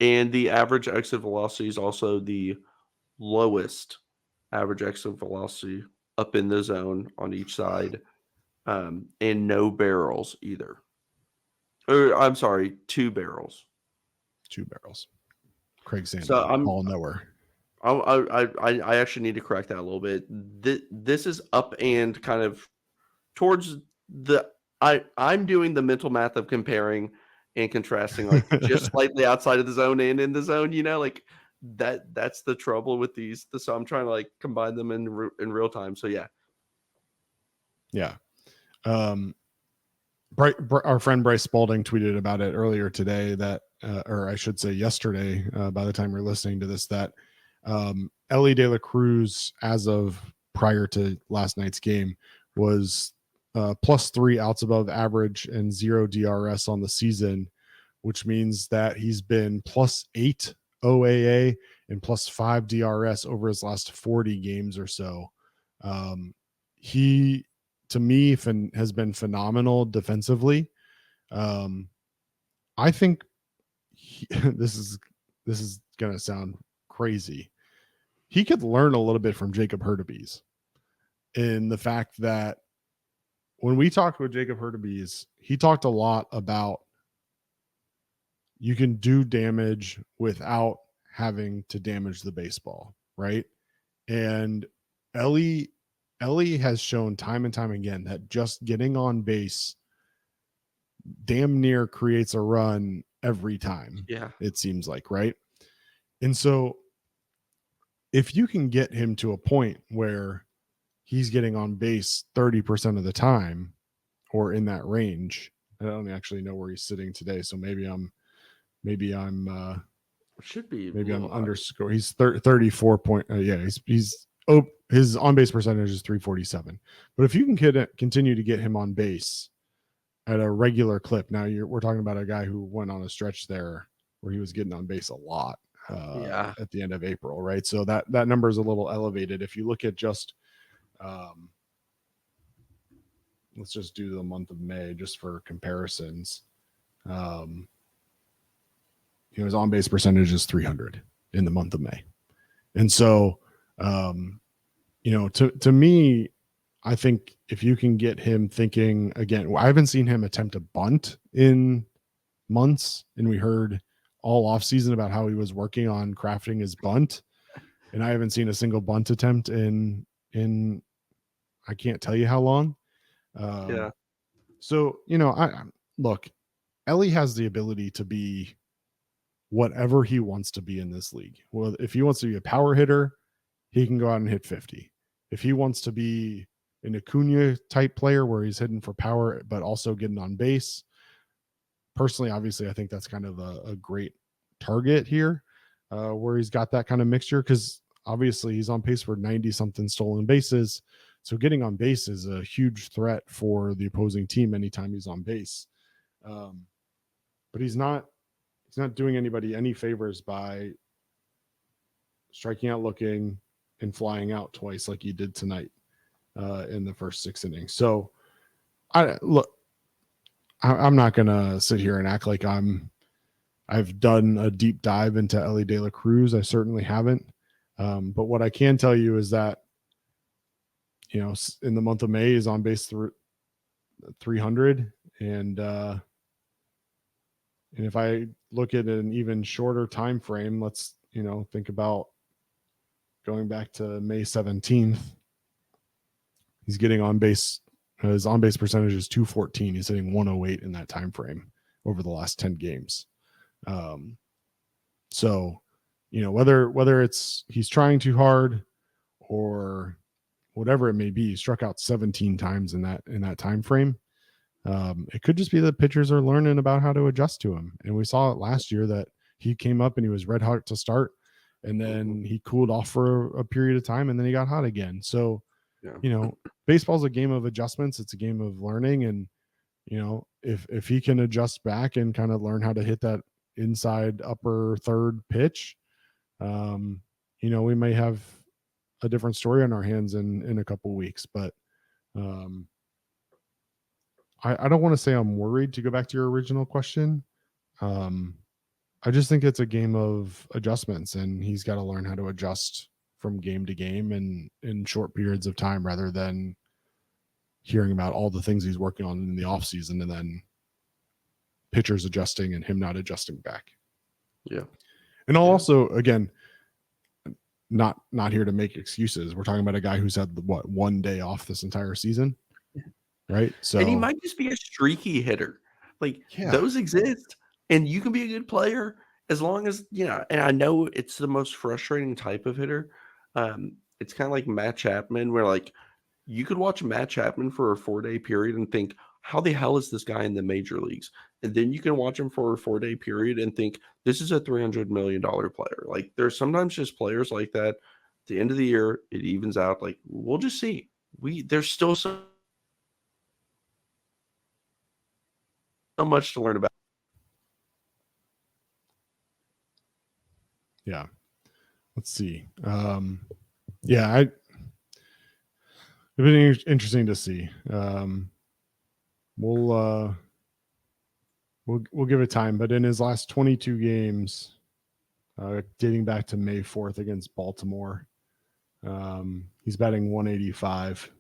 the average exit velocity is also the lowest average exit velocity up in the zone on each side, and no barrels either. Or I'm sorry, 2 barrels. 2 barrels. Craig Sandlin, So ball nowhere. I actually need to correct that a little bit. This is up and kind of towards the I'm doing the mental math of comparing and contrasting, like just slightly outside of the zone and in the zone, like that's the trouble with these. So I'm trying to like combine them in real time. So yeah. Our friend Bryce Spalding tweeted about it earlier today that, or I should say yesterday, by the time you're listening to this, that Elly De La Cruz, as of prior to last night's game, was +3 outs above average and 0 DRS on the season, which means that he's been +8 OAA and +5 DRS over his last 40 games or so. He, to me, has been phenomenal defensively. I think this is going to sound crazy. He could learn a little bit from Jacob Hurtubise in the fact that when we talked with Jacob Hurtubise, he talked a lot about you can do damage without having to damage the baseball, right? And Elly has shown time and time again that just getting on base damn near creates a run every time. Yeah. It seems like, right? And so if you can get him to a point where he's getting on base 30% of the time or in that range, I don't actually know where he's sitting today. So maybe I'm should be underscore. He's 34 point. His on base percentage is 347. But if you can continue to get him on base at a regular clip, now we're talking about a guy who went on a stretch there where he was getting on base a lot at the end of April, right? So that number is a little elevated. If you look at just, let's just do the month of May just for comparisons. His on base percentage is 300 in the month of May. And so, to me, I think if you can get him thinking again, I haven't seen him attempt a bunt in months, and we heard all off season about how he was working on crafting his bunt, and I haven't seen a single bunt attempt in I can't tell you how long. So, I look, Elly has the ability to be whatever he wants to be in this league. Well, if he wants to be a power hitter, he can go out and hit 50. If he wants to be an Acuna type player where he's hitting for power, but also getting on base, personally, obviously, I think that's kind of a great target here, where he's got that kind of mixture, because obviously he's on pace for 90 something stolen bases. So getting on base is a huge threat for the opposing team anytime he's on base. But he's not doing anybody any favors by striking out looking and flying out twice like he did tonight in the first 6 innings. So I'm not going to sit here and act like I've done a deep dive into Elly De La Cruz. I certainly haven't. But what I can tell you is that, in the month of May, he's on base 300. And if I look at an even shorter time frame, let's, think about going back to May 17th. He's getting on base. His on base percentage is 214. He's hitting 108 in that time frame over the last 10 games. So, whether it's he's trying too hard or whatever it may be, he struck out 17 times in that time frame. It could just be that pitchers are learning about how to adjust to him. And we saw it last year that he came up and he was red hot to start, and then he cooled off for a period of time, and then he got hot again. So Baseball's a game of adjustments. It's a game of learning. And, if he can adjust back and kind of learn how to hit that inside upper third pitch, we may have a different story on our hands in a couple weeks. But I don't want to say I'm worried, to go back to your original question. I just think it's a game of adjustments, and he's got to learn how to adjust from game to game and in short periods of time, rather than hearing about all the things he's working on in the off season and then pitchers adjusting and him not adjusting back. Yeah. And I'll also, again, not here to make excuses. We're talking about a guy who's had one day off this entire season, right? So, and he might just be a streaky hitter. Those exist, and you can be a good player as long as, and I know it's the most frustrating type of hitter. It's kind of like Matt Chapman, where you could watch Matt Chapman for a 4-day period and think, how the hell is this guy in the major leagues? And then you can watch him for a 4-day period and think, this is a $300 million player. There's sometimes just players like that. At the end of the year, it evens out. We'll just see. There's still so much to learn about. Yeah. Let's see. It'd been interesting to see. We'll give it time, but in his last 22 games, dating back to May 4th against Baltimore, he's batting 185.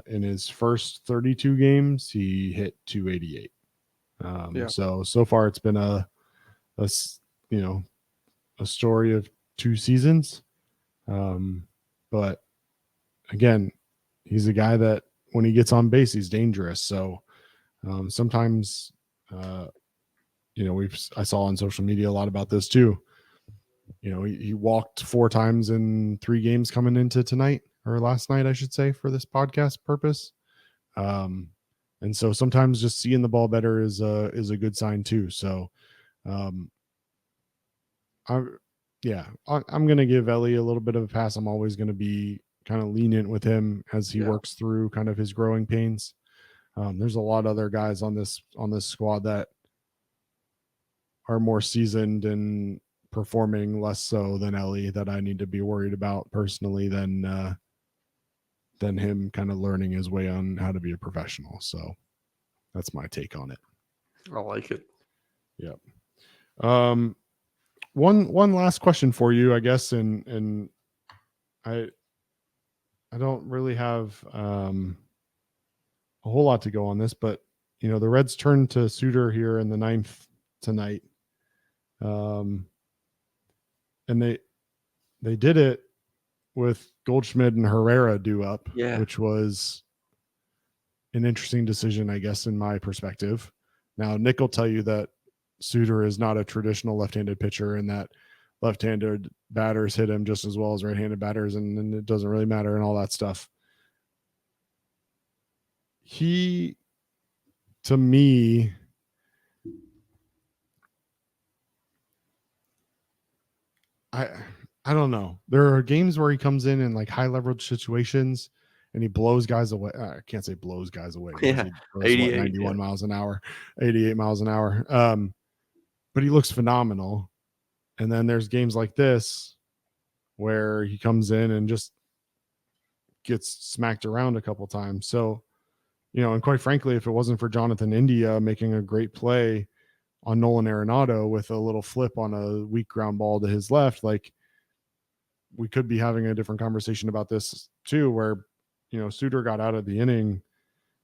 In his first 32 games, he hit 288. So far it's been a story of 2 seasons. But again, he's a guy that when he gets on base, he's dangerous. So sometimes, I saw on social media a lot about this too. He walked 4 times in 3 games coming into tonight, or last night, I should say, for this podcast purpose. And so sometimes just seeing the ball better is a good sign too. So, I'm going to give Elly a little bit of a pass. I'm always going to be kind of lenient with him as he works through kind of his growing pains. There's a lot of other guys on this squad that are more seasoned and performing less so than Elly, that I need to be worried about personally than him kind of learning his way on how to be a professional. So that's my take on it. I like it. Yep. One last question for you, I guess, and I don't really have a whole lot to go on this, but the Reds turned to Suter here in the 9th tonight, and they did it with Goldschmidt and Herrera due up, which was an interesting decision, I guess, in my perspective. Now, Nick will tell you that Suter is not a traditional left-handed pitcher, and that left-handed batters hit him just as well as right-handed batters, and it doesn't really matter and all that stuff. He, to me, I don't know. There are games where he comes in high leverage situations and he blows guys away. I can't say blows guys away. Yeah, He throws, 91 miles an hour, 88 miles an hour. But he looks phenomenal. And then there's games like this where he comes in and just gets smacked around a couple times. So, and quite frankly, if it wasn't for Jonathan India making a great play on Nolan Arenado with a little flip on a weak ground ball to his left, we could be having a different conversation about this too, where, Suter got out of the inning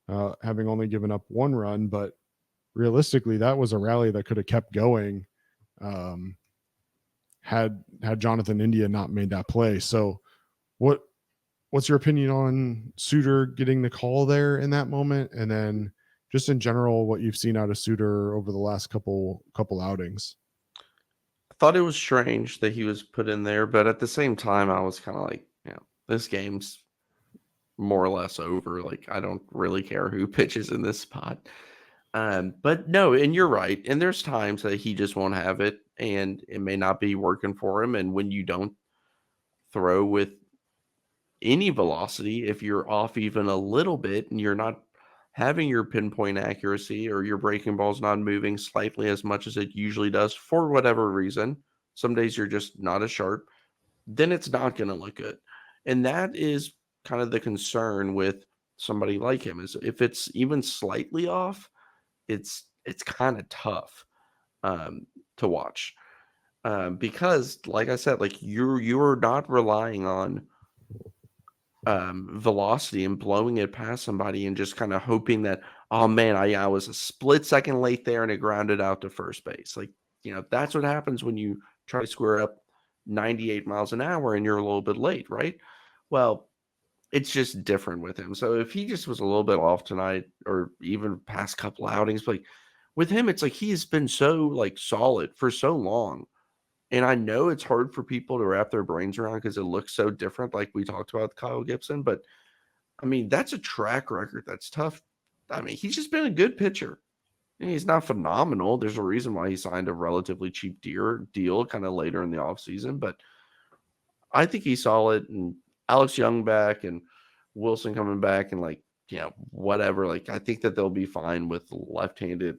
having only given up 1 run, but realistically, that was a rally that could have kept going had Jonathan India not made that play. So what's your opinion on Suter getting the call there in that moment? And then just in general, what you've seen out of Suter over the last couple outings? I thought it was strange that he was put in there, but at the same time, I was kind of like, this game's more or less over. I don't really care who pitches in this spot. But no, and you're right. And there's times that he just won't have it, and it may not be working for him. And when you don't throw with any velocity, if you're off even a little bit and you're not having your pinpoint accuracy or your breaking ball's not moving slightly as much as it usually does for whatever reason, some days you're just not as sharp, then it's not going to look good. And that is kind of the concern with somebody like him, is if it's even slightly off, it's kind of tough to watch. Because like I said, like you're not relying on velocity and blowing it past somebody and just kind of hoping that, oh man, I was a split second late there and it grounded out to first base. Like, that's what happens when you try to square up 98 miles an hour and you're a little bit late, right? Well, it's just different with him. So if he just was a little bit off tonight or even past couple outings, like with him, it's like he's been so like solid for so long. And I know it's hard for people to wrap their brains around because it looks so different, like we talked about with Kyle Gibson. But I mean, that's a track record that's tough. I mean, he's just been a good pitcher. And he's not phenomenal. There's a reason why he signed a relatively cheap deal kind of later in the offseason. But I think he's solid. And Alex Young back and Wilson coming back and whatever. Like, I think that they'll be fine with left-handed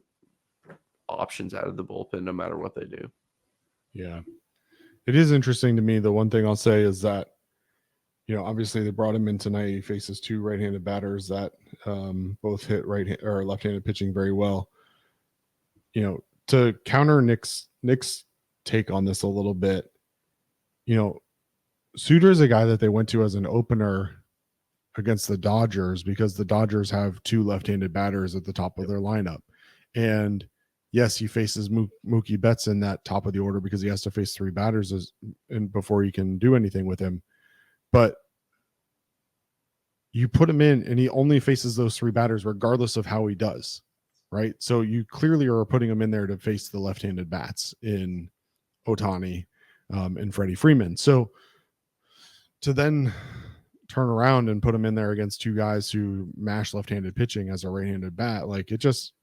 options out of the bullpen no matter what they do. Yeah. It is interesting to me. The one thing I'll say is that, obviously they brought him in tonight. He faces two right-handed batters that both hit right or left-handed pitching very well. To counter Nick's take on this a little bit, Suter is a guy that they went to as an opener against the Dodgers because the Dodgers have two left-handed batters at the top of their lineup. And yes, he faces Mookie Betts in that top of the order because he has to face three batters before he can do anything with him. But you put him in and he only faces those three batters regardless of how he does, right? So you clearly are putting him in there to face the left-handed bats in Ohtani and Freddie Freeman. So to then turn around and put him in there against two guys who mash left-handed pitching as a right-handed bat, like it just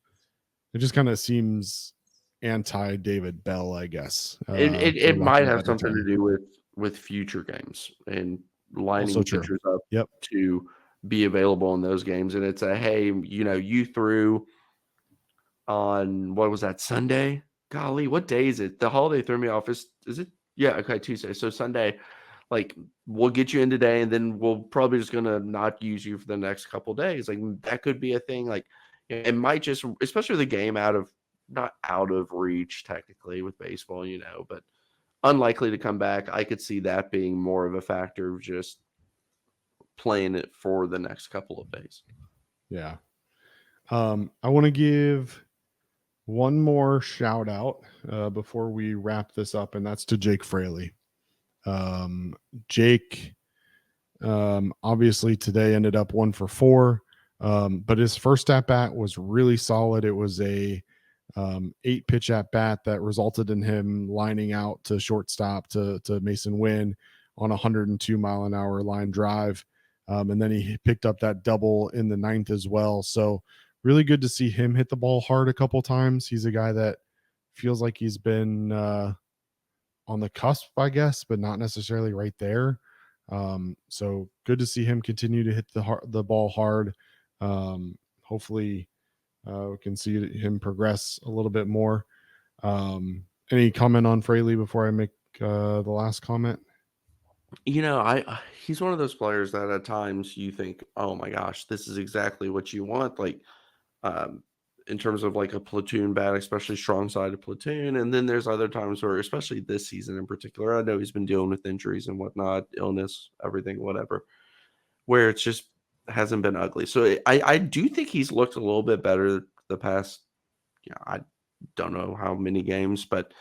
kind of seems anti-David Bell, I guess. It might have something to do with future games and lining pitchers up to be available in those games. And it's a, hey, you threw on, what was that, Sunday? Golly, what day is it? The holiday threw me off. Is it? Yeah, okay, Tuesday. So Sunday, like, we'll get you in today, and then we'll probably just going to not use you for the next couple days. Like, that could be a thing. Like, it might just, especially the game not out of reach technically with baseball, but unlikely to come back. I could see that being more of a factor of just playing it for the next couple of days. Yeah. I want to give one more shout out before we wrap this up, and that's to Jake Fraley. Jake obviously today ended up 1 for 4. But his first at bat was really solid. It was a 8-pitch at bat that resulted in him lining out to shortstop to Mason Wynn on a 102-mile-an-hour line drive. And then he picked up that double in the 9th as well. So really good to see him hit the ball hard a couple times. He's a guy that feels like he's been on the cusp, I guess, but not necessarily right there. So good to see him continue to hit the ball hard. Hopefully we can see him progress a little bit more. Any comment on Fraley before I make the last comment? He's one of those players that at times you think, oh my gosh, this is exactly what you want. Like, in terms of like a platoon bat, especially strong sided platoon. And then there's other times where, especially this season in particular, I know he's been dealing with injuries and whatnot, illness, everything, whatever, where it's just hasn't been ugly. So I do think he's looked a little bit better the past, I don't know how many games, but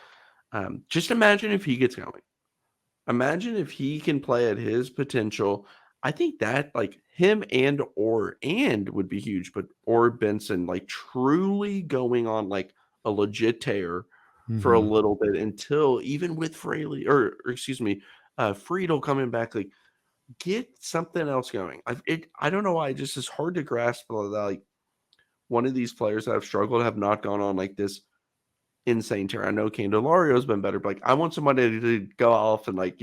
just imagine if he gets going. Imagine if he can play at his potential. I think that like him and would be huge, but Benson like truly going on like a legit tear for a little bit until even with Fraley or excuse me, Friedel coming back, like get something else going. I don't know why it just is hard to grasp that like one of these players that have struggled have not gone on like this insane tear. I know Candelario's been better, but like I want somebody to go off and like,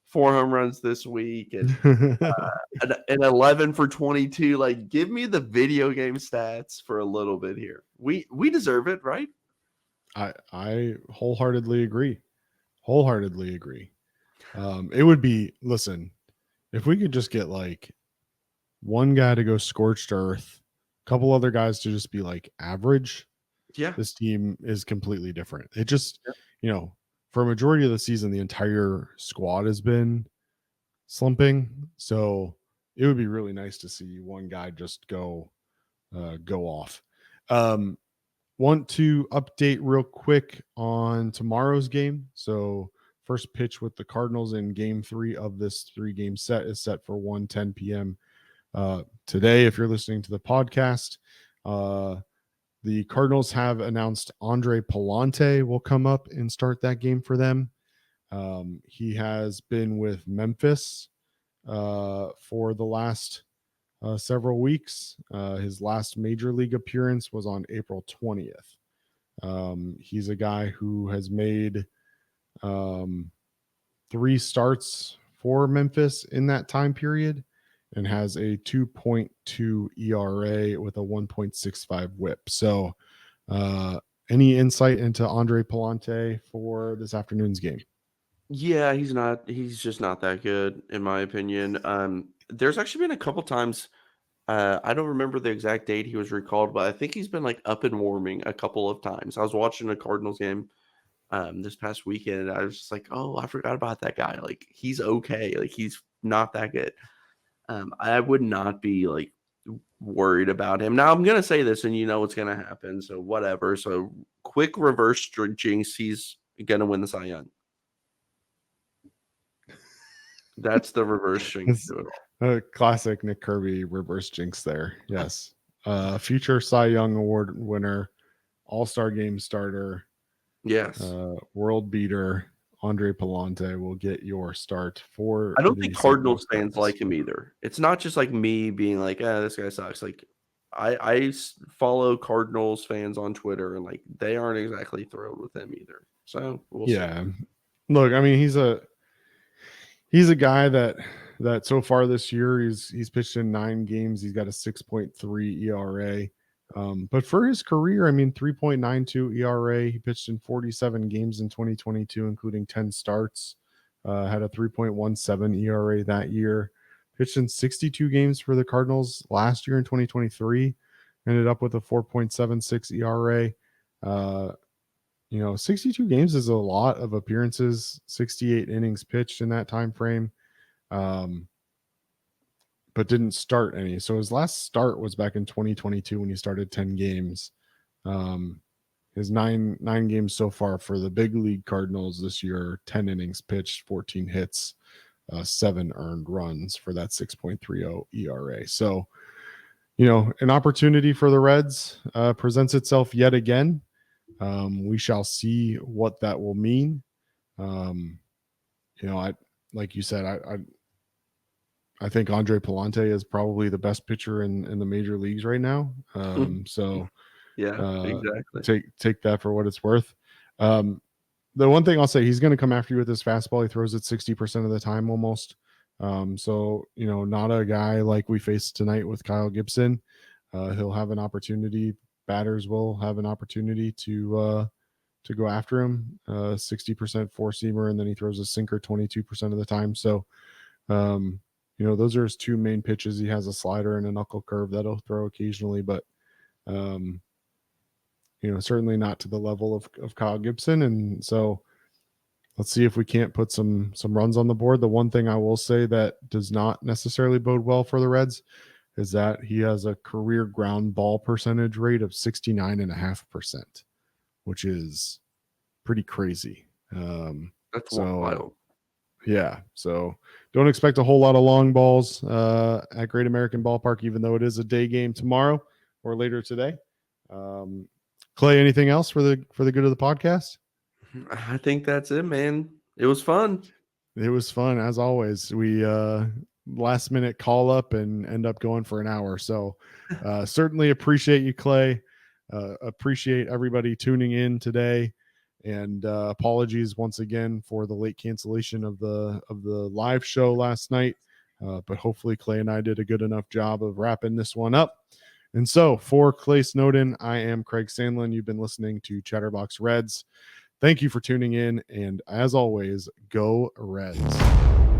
4 home runs this week and an 11 for 22. Like, give me the video game stats for a little bit here. We deserve it, right? I wholeheartedly agree. It would be, listen, if we could just get like one guy to go scorched earth, a couple other guys to just be like average, Yeah. this team is completely different. It just, for a majority of the season, the entire squad has been slumping. So it would be really nice to see one guy just go off. Want to update real quick on tomorrow's game. So first pitch with the Cardinals in game 3 of this 3-game set is set for 1:10 p.m. Today. If you're listening to the podcast, the Cardinals have announced Andre Palante will come up and start that game for them. He has been with Memphis for the last several weeks. His last major league appearance was on April 20th. He's a guy who has made 3 starts for Memphis in that time period and has a 2.2 ERA with a 1.65 whip. So any insight into Andre Palante for this afternoon's game? Yeah, he's just not that good, in my opinion. There's actually been a couple times, I don't remember the exact date he was recalled, but I think he's been like up and warming a couple of times. I was watching a Cardinals game this past weekend, and I was just like, oh, I forgot about that guy. Like, he's okay. Like, he's not that good. I would not be like worried about him. Now I'm gonna say this, and you know what's gonna happen, so whatever. So quick reverse jinx, he's gonna win the Cy Young. That's the reverse jinx to it all. A classic Nick Kirby reverse jinx there. Yes. Future Cy Young Award winner, All-Star Game starter, Yes. world beater, Andre Palante will get your start for. I don't think Cardinals fans like him either. It's not just like me being like, this guy sucks. Like, I follow Cardinals fans on Twitter, and like they aren't exactly thrilled with him either. So we'll see. Look, I mean, he's a guy that so far this year he's pitched in 9 games. He's got a 6.3 ERA. But for his career, I mean, 3.92 ERA. He pitched in 47 games in 2022, including 10 starts. Had a 3.17 ERA that year. Pitched in 62 games for the Cardinals last year in 2023. Ended up with a 4.76 ERA. 62 games is a lot of appearances, 68 innings pitched in that time frame, but didn't start any. So his last start was back in 2022 when he started 10 games. His nine games so far for the big league Cardinals this year, 10 innings pitched, 14 hits, 7 earned runs for that 6.30 ERA. So, an opportunity for the Reds presents itself yet again. We shall see what that will mean. Like you said, I think Andre Palante is probably the best pitcher in the major leagues right now. So yeah, exactly. Take that for what it's worth. The one thing I'll say, he's going to come after you with his fastball. He throws it 60% of the time almost. So, not a guy like we faced tonight with Kyle Gibson. He'll have an opportunity. Batters will have an opportunity to go after him. 60% four-seamer, and then he throws a sinker 22% of the time. So, those are his 2 main pitches. He has a slider and a knuckle curve that'll throw occasionally, but certainly not to the level of Kyle Gibson. And so let's see if we can't put some runs on the board. The one thing I will say that does not necessarily bode well for the Reds is that he has a career ground ball percentage rate of 69.5%, which is pretty crazy. That's wild. Yeah. So don't expect a whole lot of long balls at Great American Ballpark, even though it is a day game tomorrow or later today. Clay, anything else for the good of the podcast? I think that's it, man. It was fun. It was fun as always. We last minute call up and end up going for an hour. So certainly appreciate you, Clay. Appreciate everybody tuning in today. And apologies once again for the late cancellation of the live show last night. But hopefully Clay and I did a good enough job of wrapping this one up. And so for Clay Snowden, I am Craig Sandlin. You've been listening to Chatterbox Reds. Thank you for tuning in. And as always, go Reds.